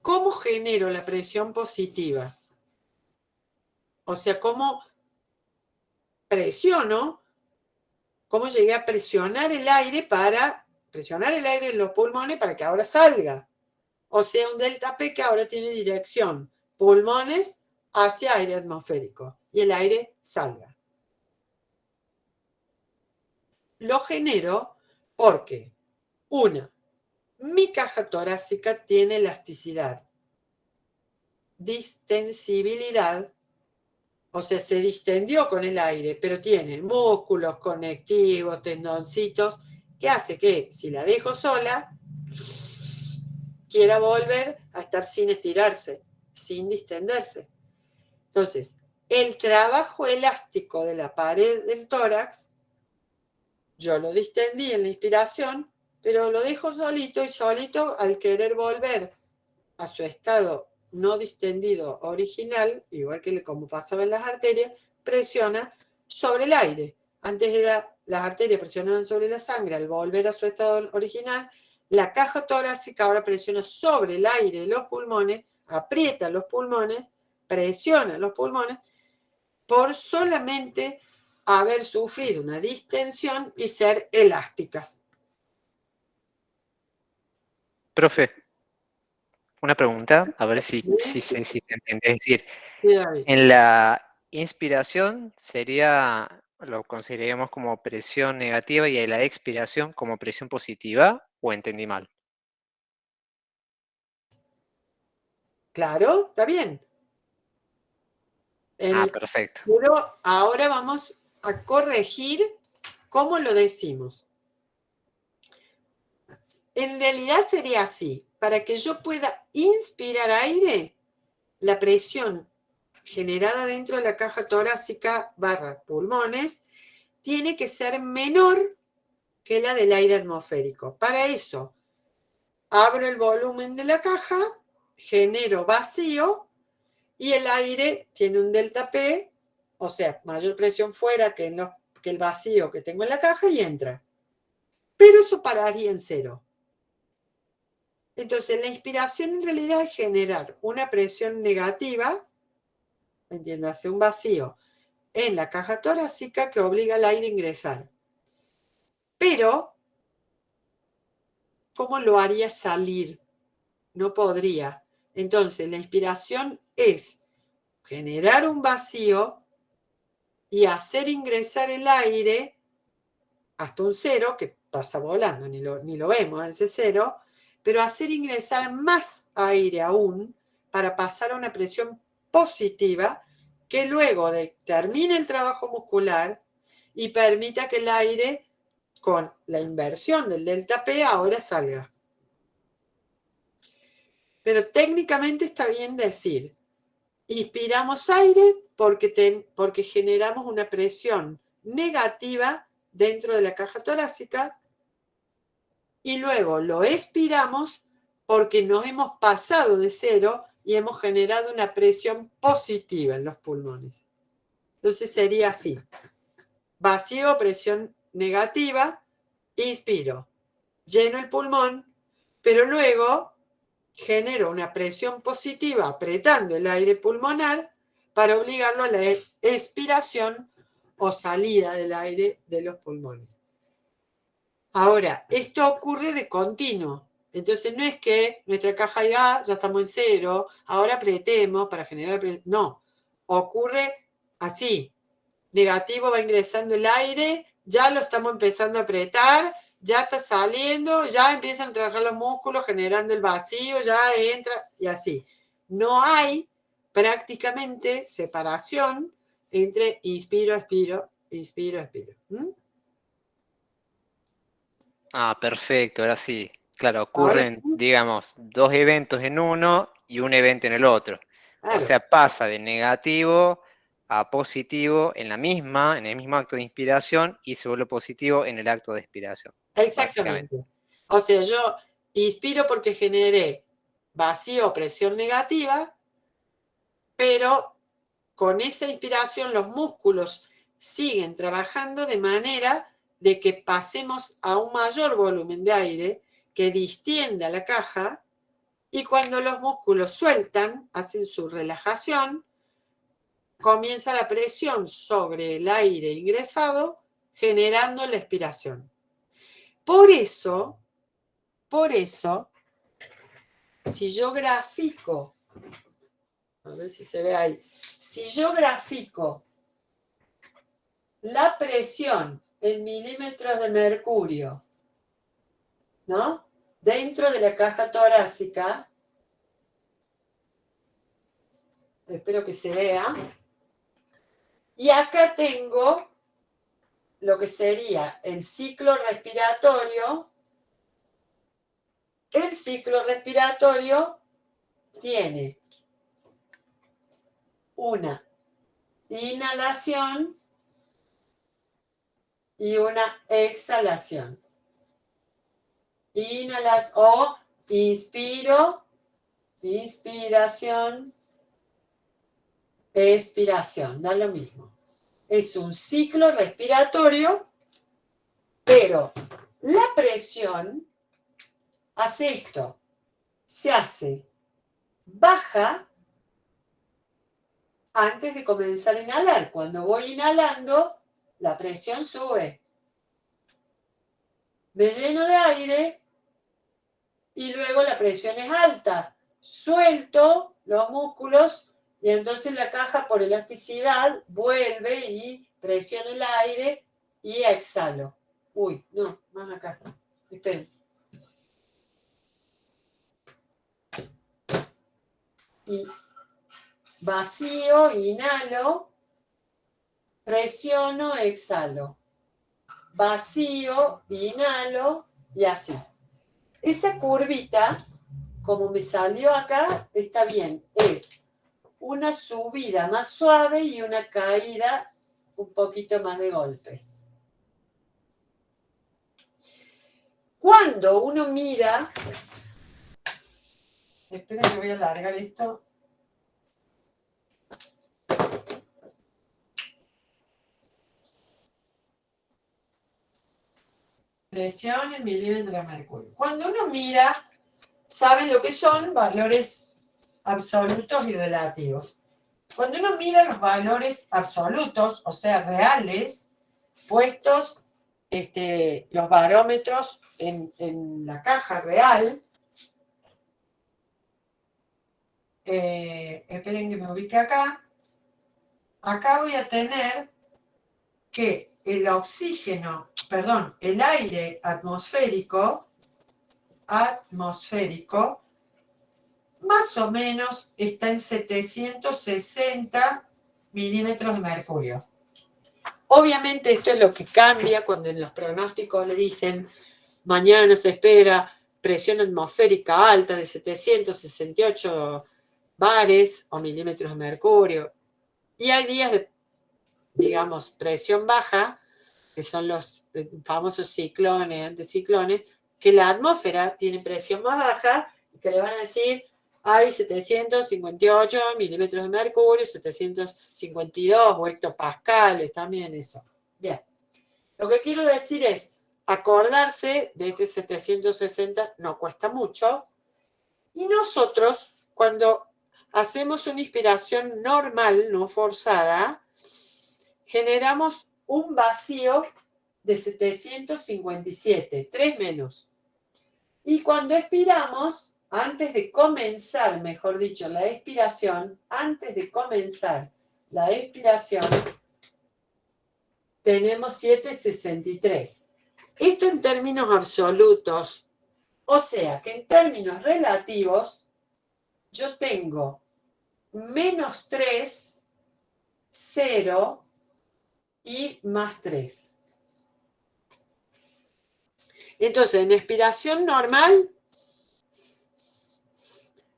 ¿Cómo genero la presión positiva? O sea, ¿cómo presiono? ¿Cómo llegué a presionar el aire en los pulmones para que ahora salga? O sea, un delta P que ahora tiene dirección pulmones hacia aire atmosférico y el aire salga. Lo genero porque, una, mi caja torácica tiene elasticidad, distensibilidad, o sea, se distendió con el aire, pero tiene músculos, conectivos, tendoncitos, que hace que si la dejo sola, quiera volver a estar sin estirarse, sin distenderse. Entonces, el trabajo elástico de la pared del tórax, yo lo distendí en la inspiración, pero lo dejo solito y solito al querer volver a su estado no distendido original, igual que como pasaba en las arterias, presiona sobre el aire. Antes las arterias presionaban sobre la sangre, al volver a su estado original, la caja torácica ahora presiona sobre el aire de los pulmones, aprieta los pulmones, presiona los pulmones, por solamente haber sufrido una distensión y ser elásticas. Profe, una pregunta, a ver si se entiende. Es decir, Sí, David. en la inspiración lo consideraríamos como presión negativa y en la expiración como presión positiva, ¿o entendí mal? Claro, está bien. Perfecto. Pero ahora vamos a corregir cómo lo decimos. En realidad sería así. Para que yo pueda inspirar aire, la presión generada dentro de la caja torácica / pulmones tiene que ser menor que la del aire atmosférico. Para eso, abro el volumen de la caja, genero vacío y el aire tiene un delta P, o sea, mayor presión fuera que el vacío que tengo en la caja y entra. Pero eso pararía en 0. Entonces, la inspiración en realidad es generar una presión negativa, entiéndase, un vacío, en la caja torácica que obliga al aire a ingresar. Pero, ¿cómo lo haría salir? No podría. Entonces, la inspiración es generar un vacío y hacer ingresar el aire hasta un 0, que pasa volando, ni lo vemos ese 0, pero hacer ingresar más aire aún para pasar a una presión positiva que luego termine el trabajo muscular y permita que el aire, con la inversión del delta P, ahora salga. Pero técnicamente está bien decir, inspiramos aire porque generamos una presión negativa dentro de la caja torácica y luego lo expiramos porque nos hemos pasado de 0 y hemos generado una presión positiva en los pulmones. Entonces sería así: vacío, presión negativa, inspiro, lleno el pulmón, pero luego genero una presión positiva apretando el aire pulmonar para obligarlo a la expiración o salida del aire de los pulmones. Ahora, esto ocurre de continuo. Entonces no es que nuestra caja diga, ya estamos en 0, ahora apretemos para generar presión. No, ocurre así. Negativo, va ingresando el aire, ya lo estamos empezando a apretar, ya está saliendo, ya empiezan a trabajar los músculos generando el vacío, ya entra y así. No hay prácticamente separación entre inspiro, expiro, inspiro, expiro. Ah, perfecto, ahora sí. Claro, Ahora ocurren, sí, digamos, 2 eventos en uno y un evento en el otro. O claro, sea, pasa de negativo a positivo en el mismo acto de inspiración y se vuelve positivo en el acto de expiración, básicamente. exactamente. O sea, yo inspiro porque generé vacío o presión negativa, pero con esa inspiración los músculos siguen trabajando de manera de que pasemos a un mayor volumen de aire que distienda la caja y cuando los músculos sueltan, hacen su relajación, comienza la presión sobre el aire ingresado generando la expiración. Por eso, si yo grafico, a ver si se ve ahí, si yo grafico la presión en milímetros de mercurio, ¿no? Dentro de la caja torácica, espero que se vea, y acá tengo lo que sería el ciclo respiratorio. El ciclo respiratorio tiene una inhalación y una exhalación. Inhalación o inspiro, inspiración, expiración, da lo mismo. Es un ciclo respiratorio, pero la presión hace esto, se hace baja antes de comenzar a inhalar. Cuando voy inhalando, la presión sube. Me lleno de aire y luego la presión es alta. Suelto los músculos y entonces la caja por elasticidad vuelve y presiona el aire y exhalo. Uy, no, más acá. Esperen. Y vacío, inhalo, presiono, exhalo. Vacío, inhalo y así. Esa curvita, como me salió acá, está bien. Es una subida más suave y una caída un poquito más de golpe. Cuando uno mira, esperen que voy a alargar esto. presión en milímetros de mercurio. Cuando uno mira, saben lo que son valores absolutos y relativos. Cuando uno mira los valores absolutos, o sea, reales, puestos los barómetros en la caja real, esperen que me ubique acá. Acá voy a tener que el aire atmosférico, más o menos está en 760 milímetros de mercurio. Obviamente esto es lo que cambia cuando en los pronósticos le dicen mañana se espera presión atmosférica alta de 768 bares o milímetros de mercurio. Y hay días de, digamos, presión baja, que son los famosos ciclones, anticiclones, que la atmósfera tiene presión más baja y que le van a decir hay 758 milímetros de mercurio, 752 o hectopascales, también eso. Bien, lo que quiero decir es, acordarse de este 760 no cuesta mucho, y nosotros, cuando hacemos una inspiración normal, no forzada, generamos un vacío de 757, 3 menos. Y cuando expiramos, antes de comenzar, mejor dicho, la expiración, tenemos 763. Esto en términos absolutos, o sea que en términos relativos, yo tengo menos 3, 0 y más 3. Entonces, en expiración normal,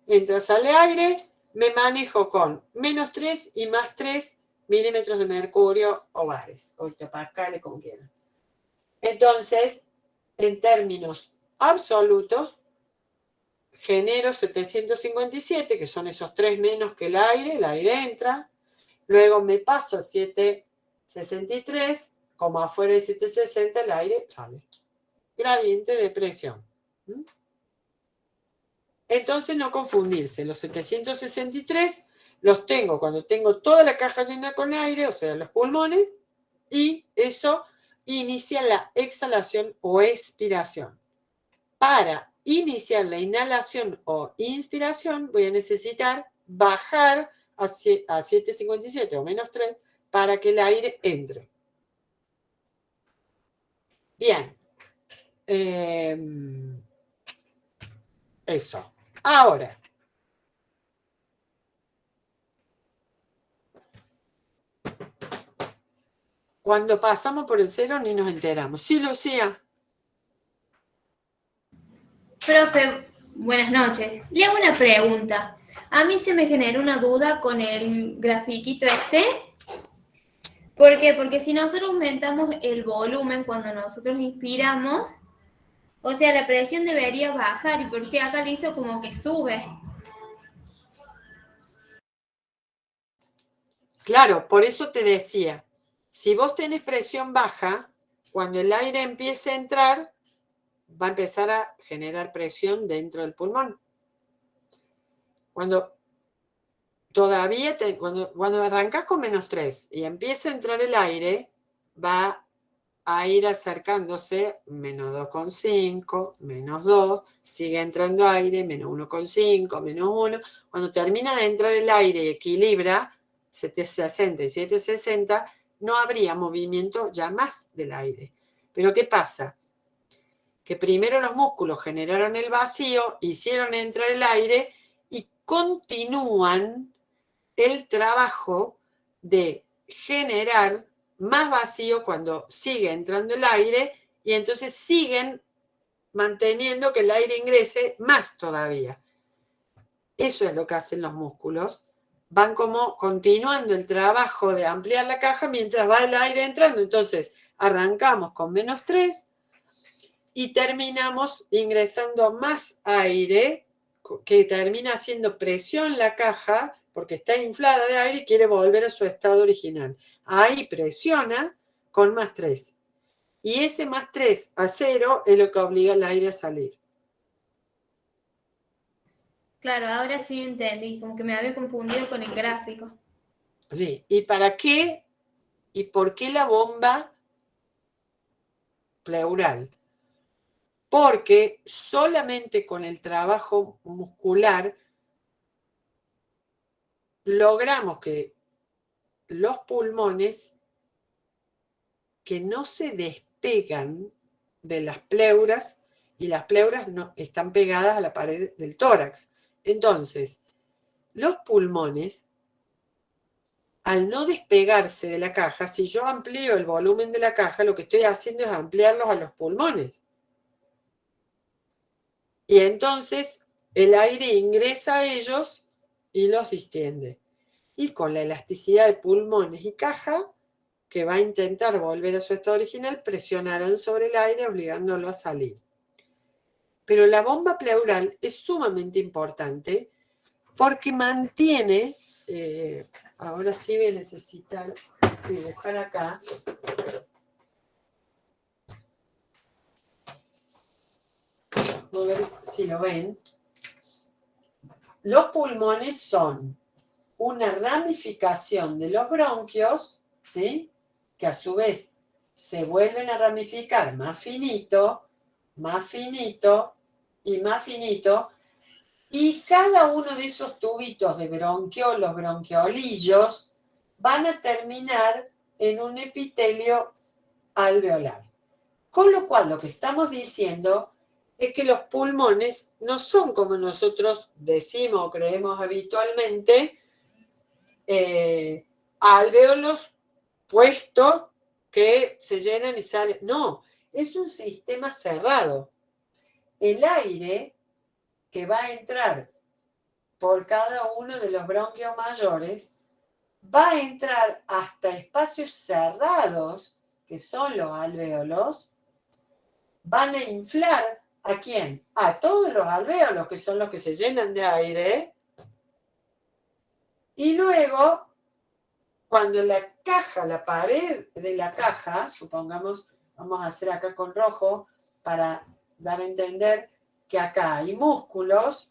entra, sale aire, me manejo con menos 3 y más 3 milímetros de mercurio o bares, o hectopascales, como quieran. Entonces, en términos absolutos, genero 757, que son esos 3 menos que el aire entra, luego me paso a 763, como afuera de 760 el aire sale. Gradiente de presión. Entonces no confundirse, los 763 los tengo cuando tengo toda la caja llena con aire, o sea, los pulmones, y eso inicia la exhalación o expiración. Para iniciar la inhalación o inspiración voy a necesitar bajar a 757 o menos 3 para que el aire entre. Bien. Eso. Ahora, cuando pasamos por el cero ni nos enteramos. Sí, Lucía. Profe, buenas noches. Le hago una pregunta. A mí se me generó una duda con el grafiquito este. ¿Por qué? Porque si nosotros aumentamos el volumen cuando nosotros inspiramos, o sea, la presión debería bajar. ¿Y por qué acá le hizo como que sube? Claro, por eso te decía, si vos tenés presión baja, cuando el aire empiece a entrar, va a empezar a generar presión dentro del pulmón. Cuando arrancas con menos 3 y empieza a entrar el aire, va a ir acercándose menos 2,5, menos 2, sigue entrando aire, menos 1,5, menos 1. Cuando termina de entrar el aire y equilibra 760 y 760, no habría movimiento ya más del aire. Pero ¿qué pasa? Que primero los músculos generaron el vacío, hicieron entrar el aire y continúan el trabajo de generar más vacío cuando sigue entrando el aire y entonces siguen manteniendo que el aire ingrese más todavía. Eso es lo que hacen los músculos. Van como continuando el trabajo de ampliar la caja mientras va el aire entrando. Entonces arrancamos con menos 3 y terminamos ingresando más aire que termina haciendo presión la caja porque está inflada de aire y quiere volver a su estado original. Ahí presiona con más 3. Y ese más 3 a 0 es lo que obliga al aire a salir. Claro, ahora sí entendí, como que me había confundido con el gráfico. Sí. ¿Y para qué? ¿Y por qué la bomba pleural? Porque solamente con el trabajo muscular logramos que los pulmones que no se despegan de las pleuras, y las pleuras no, están pegadas a la pared del tórax. Entonces, los pulmones, al no despegarse de la caja, si yo amplío el volumen de la caja, lo que estoy haciendo es ampliarlos a los pulmones. Y entonces el aire ingresa a ellos y los distiende. Y con la elasticidad de pulmones y caja, que va a intentar volver a su estado original, presionarán sobre el aire obligándolo a salir. Pero la bomba pleural es sumamente importante porque mantiene, ahora sí voy a necesitar dibujar acá, a ver si lo ven. Los pulmones son una ramificación de los bronquios, ¿sí? Que a su vez se vuelven a ramificar más finito y más finito, y cada uno de esos tubitos de bronquio, los bronquiolillos, van a terminar en un epitelio alveolar. Con lo cual, lo que estamos diciendo es que los pulmones no son como nosotros decimos o creemos habitualmente, alvéolos puestos que se llenan y salen. No, es un sistema cerrado. El aire que va a entrar por cada uno de los bronquios mayores va a entrar hasta espacios cerrados, que son los alvéolos, van a inflar ¿a quién? A todos los alvéolos, que son los que se llenan de aire, y luego, cuando la caja, la pared de la caja, supongamos, vamos a hacer acá con rojo para dar a entender que acá hay músculos,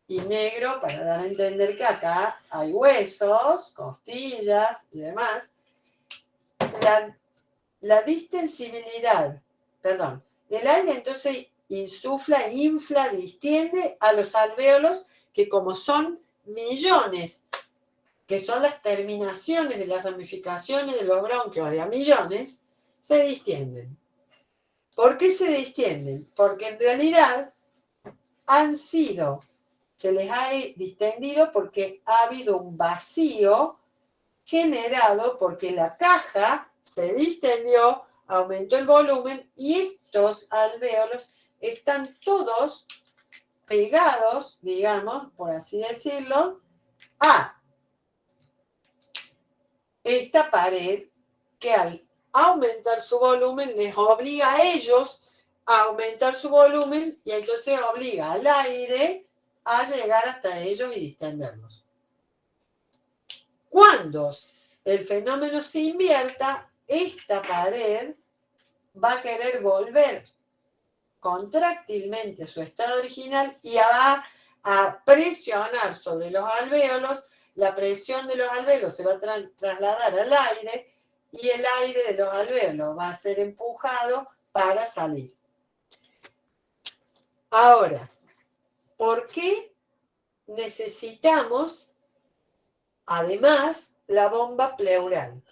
y negro para dar a entender que acá hay huesos, costillas y demás. La distensibilidad, perdón, el aire entonces insufla, infla, distiende a los alvéolos, que como son millones, que son las terminaciones de las ramificaciones de los bronquios de a millones, se distienden. ¿Por qué se distienden? Porque en realidad se les ha distendido porque ha habido un vacío generado porque la caja se distendió, aumentó el volumen, y estos alvéolos están todos pegados, digamos, por así decirlo, a esta pared que al aumentar su volumen les obliga a ellos a aumentar su volumen, y entonces obliga al aire a llegar hasta ellos y distenderlos. Cuando el fenómeno se invierta, esta pared va a querer volver contráctilmente a su estado original y va a presionar sobre los alvéolos. La presión de los alvéolos se va a trasladar al aire, y el aire de los alvéolos va a ser empujado para salir. Ahora, ¿por qué necesitamos además la bomba pleural?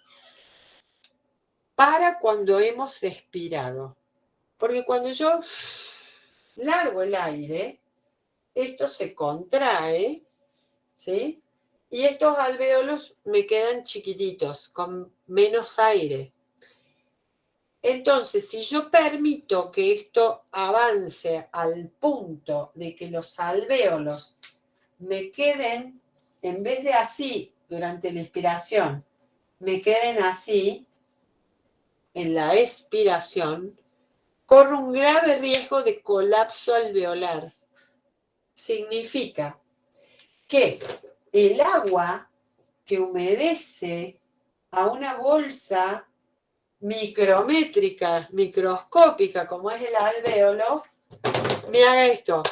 Para cuando hemos expirado. Porque cuando yo largo el aire, esto se contrae, ¿sí? Y estos alvéolos me quedan chiquititos, con menos aire. Entonces, si yo permito que esto avance al punto de que los alvéolos me queden, en vez de así durante la expiración, me queden así en la expiración, corro un grave riesgo de colapso alveolar. Significa que el agua que humedece a una bolsa micrométrica, microscópica, como es el alvéolo, me haga esto.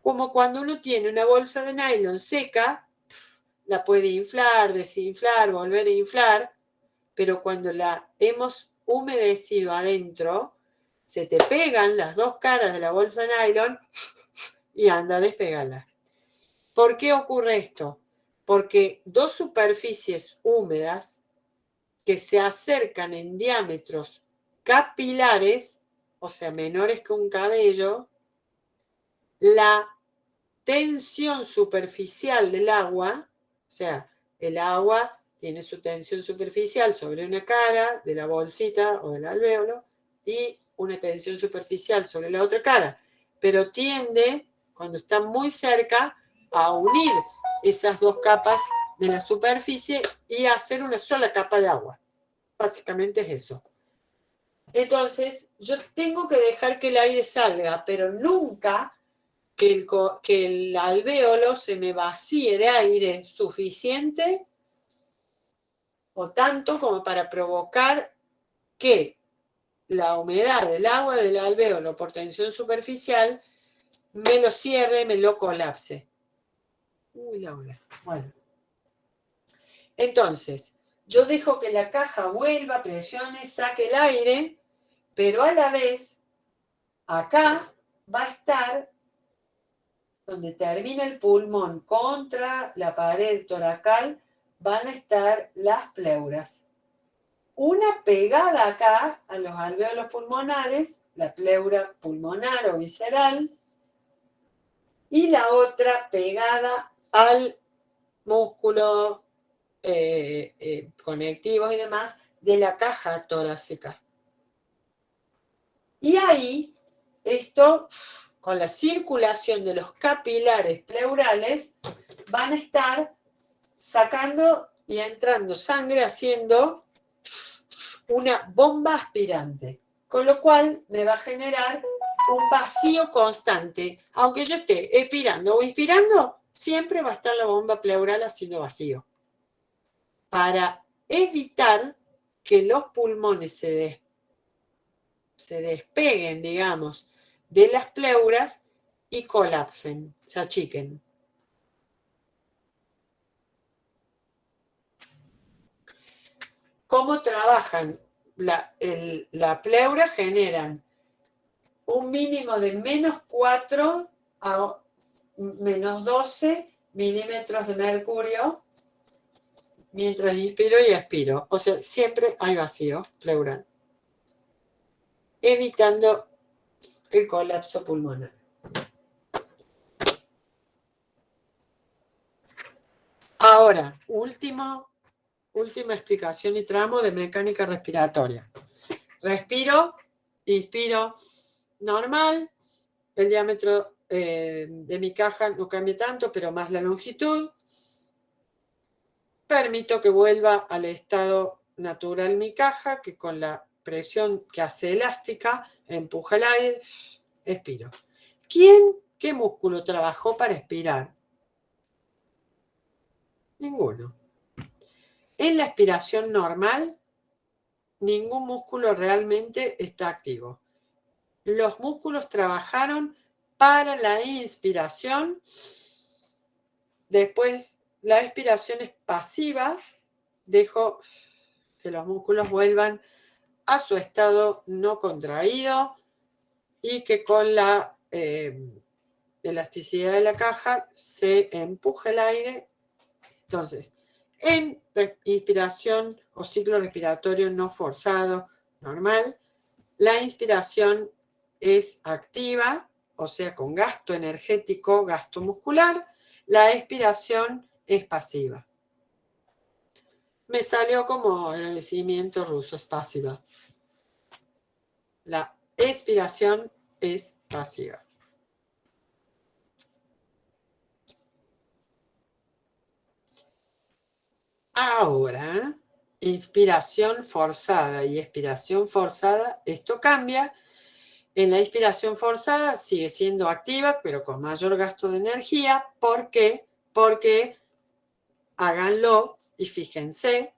Como cuando uno tiene una bolsa de nylon seca, la puede inflar, desinflar, volver a inflar, pero cuando la hemos humedecido adentro, se te pegan las dos caras de la bolsa de nylon y anda a despegarla. ¿Por qué ocurre esto? Porque dos superficies húmedas que se acercan en diámetros capilares, o sea, menores que un cabello, la tensión superficial del agua, o sea, el agua tiene su tensión superficial sobre una cara de la bolsita o del alvéolo y una tensión superficial sobre la otra cara, pero tiende, cuando está muy cerca, a unir esas dos capas de la superficie y a hacer una sola capa de agua. Básicamente es eso. Entonces, yo tengo que dejar que el aire salga, pero nunca que el alvéolo se me vacíe de aire suficiente o tanto como para provocar que la humedad del agua del alvéolo por tensión superficial me lo cierre, me lo colapse. Uy, Laura. Bueno. Entonces, yo dejo que la caja vuelva, presione, saque el aire, pero a la vez, acá va a estar donde termina el pulmón contra la pared toracal, van a estar las pleuras. Una pegada acá a los alvéolos pulmonares, la pleura pulmonar o visceral, y la otra pegada al músculo conectivos y demás de la caja torácica. Y ahí, esto, con la circulación de los capilares pleurales, van a estar sacando y entrando sangre haciendo una bomba aspirante, con lo cual me va a generar un vacío constante. Aunque yo esté expirando o inspirando, siempre va a estar la bomba pleural haciendo vacío. Para evitar que los pulmones se despeguen, digamos, de las pleuras y colapsen, se achiquen. ¿Cómo trabajan? La pleura generan un mínimo de -4 a -12 milímetros de mercurio mientras inspiro y expiro. O sea, siempre hay vacío pleural, evitando el colapso pulmonar. Ahora, última explicación y tramo de mecánica respiratoria. Respiro, inspiro normal, el diámetro de mi caja no cambia tanto, pero más la longitud. Permito que vuelva al estado natural mi caja, que con la presión que hace elástica empuja el aire, expiro. ¿Qué músculo trabajó para expirar? Ninguno. En la expiración normal, ningún músculo realmente está activo. Los músculos trabajaron para la inspiración. Después, la expiración es pasiva. Dejo que los músculos vuelvan a su estado no contraído y que con la elasticidad de la caja se empuje el aire. Entonces, en inspiración o ciclo respiratorio no forzado, normal, la inspiración es activa, o sea, con gasto energético, gasto muscular. La expiración es pasiva. Me salió como el agradecimiento ruso, es pasiva. La expiración es pasiva. Ahora, inspiración forzada y expiración forzada, esto cambia. En la inspiración forzada sigue siendo activa, pero con mayor gasto de energía. ¿Por qué? Porque háganlo y fíjense.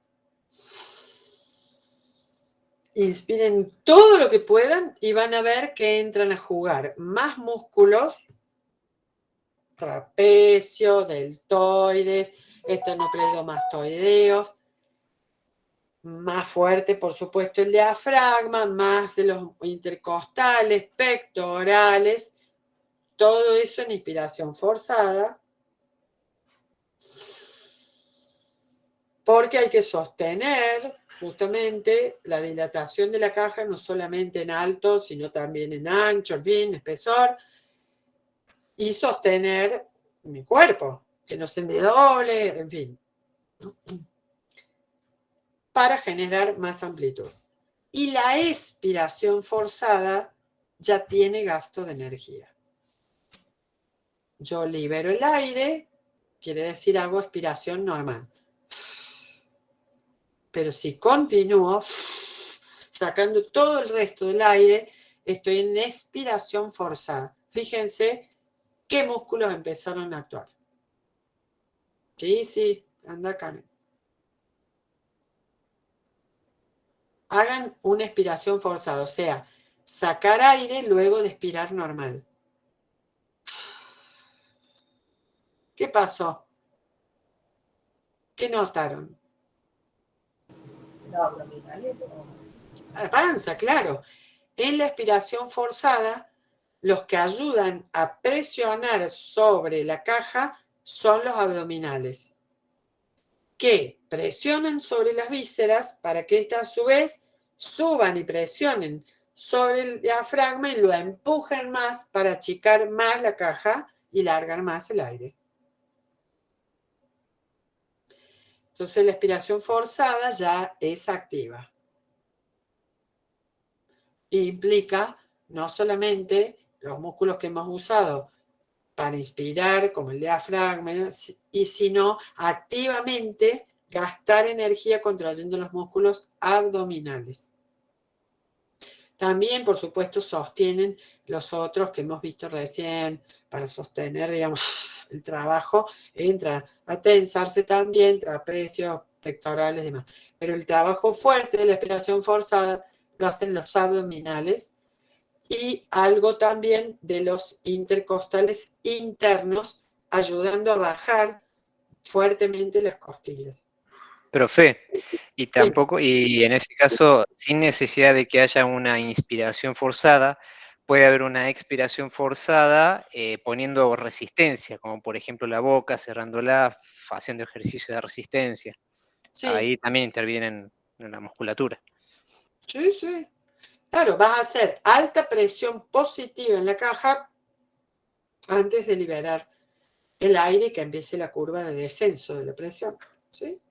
Inspiren todo lo que puedan y van a ver que entran a jugar más músculos, trapecio, deltoides, esternocleidomastoideos, más fuerte, por supuesto, el diafragma, más de los intercostales, pectorales, todo eso en inspiración forzada, porque hay que sostener justamente la dilatación de la caja, no solamente en alto, sino también en ancho, en fin, espesor, y sostener mi cuerpo, que no se me doble, en fin, para generar más amplitud. Y la expiración forzada ya tiene gasto de energía. Yo libero el aire, quiere decir hago expiración normal. Pero si continúo sacando todo el resto del aire, estoy en expiración forzada. Fíjense qué músculos empezaron a actuar. Sí, anda Karen. Hagan una expiración forzada, o sea, sacar aire luego de expirar normal. ¿Qué pasó? ¿Qué notaron? La panza, claro. En la expiración forzada, los que ayudan a presionar sobre la caja son los abdominales, que presionan sobre las vísceras para que éstas a su vez suban y presionen sobre el diafragma y lo empujen más para achicar más la caja y largar más el aire. Entonces la expiración forzada ya es activa. Implica no solamente los músculos que hemos usado para inspirar, como el diafragma, y sino activamente gastar energía contrayendo los músculos abdominales. También, por supuesto, sostienen los otros que hemos visto recién para sostener, digamos, el trabajo. Entra a tensarse también, trapecios, pectorales y demás. Pero el trabajo fuerte de la expiración forzada lo hacen los abdominales y algo también de los intercostales internos, ayudando a bajar fuertemente las costillas. Profe, y tampoco, y en ese caso, sin necesidad de que haya una inspiración forzada, puede haber una expiración forzada poniendo resistencia, como por ejemplo la boca, cerrándola, haciendo ejercicio de resistencia. Sí. Ahí también intervienen en la musculatura. Sí. Claro, vas a hacer alta presión positiva en la caja antes de liberar el aire, que empiece la curva de descenso de la presión. ¿Sí?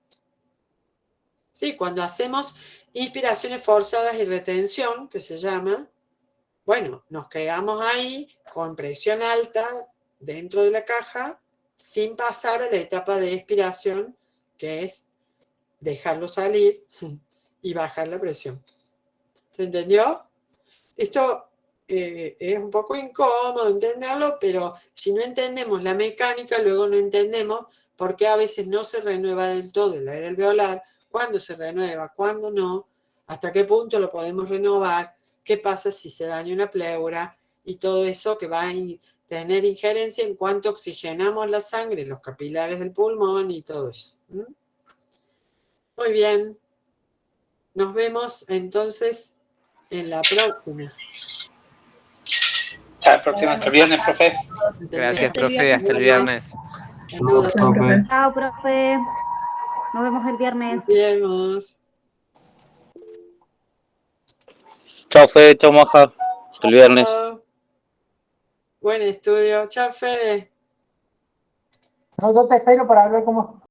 Sí, cuando hacemos inspiraciones forzadas y retención, que se llama, bueno, nos quedamos ahí con presión alta dentro de la caja sin pasar a la etapa de expiración, que es dejarlo salir y bajar la presión. ¿Se entendió? Esto es un poco incómodo entenderlo, pero si no entendemos la mecánica, luego no entendemos por qué a veces no se renueva del todo el aire alveolar, cuándo se renueva, cuándo no, hasta qué punto lo podemos renovar, qué pasa si se daña una pleura y todo eso que va a tener injerencia en cuanto oxigenamos la sangre, los capilares del pulmón y todo eso. Muy bien. Nos vemos entonces en la próxima. Hasta la próxima, hasta el viernes, profe. Gracias, profe, hasta el viernes. Saludos. Chao, profe. Nos vemos el viernes. Nos vemos. Chao, Fede, chao, Maja. Hasta el viernes. Chao. Buen estudio. Chao, Fede. No, yo te espero para ver cómo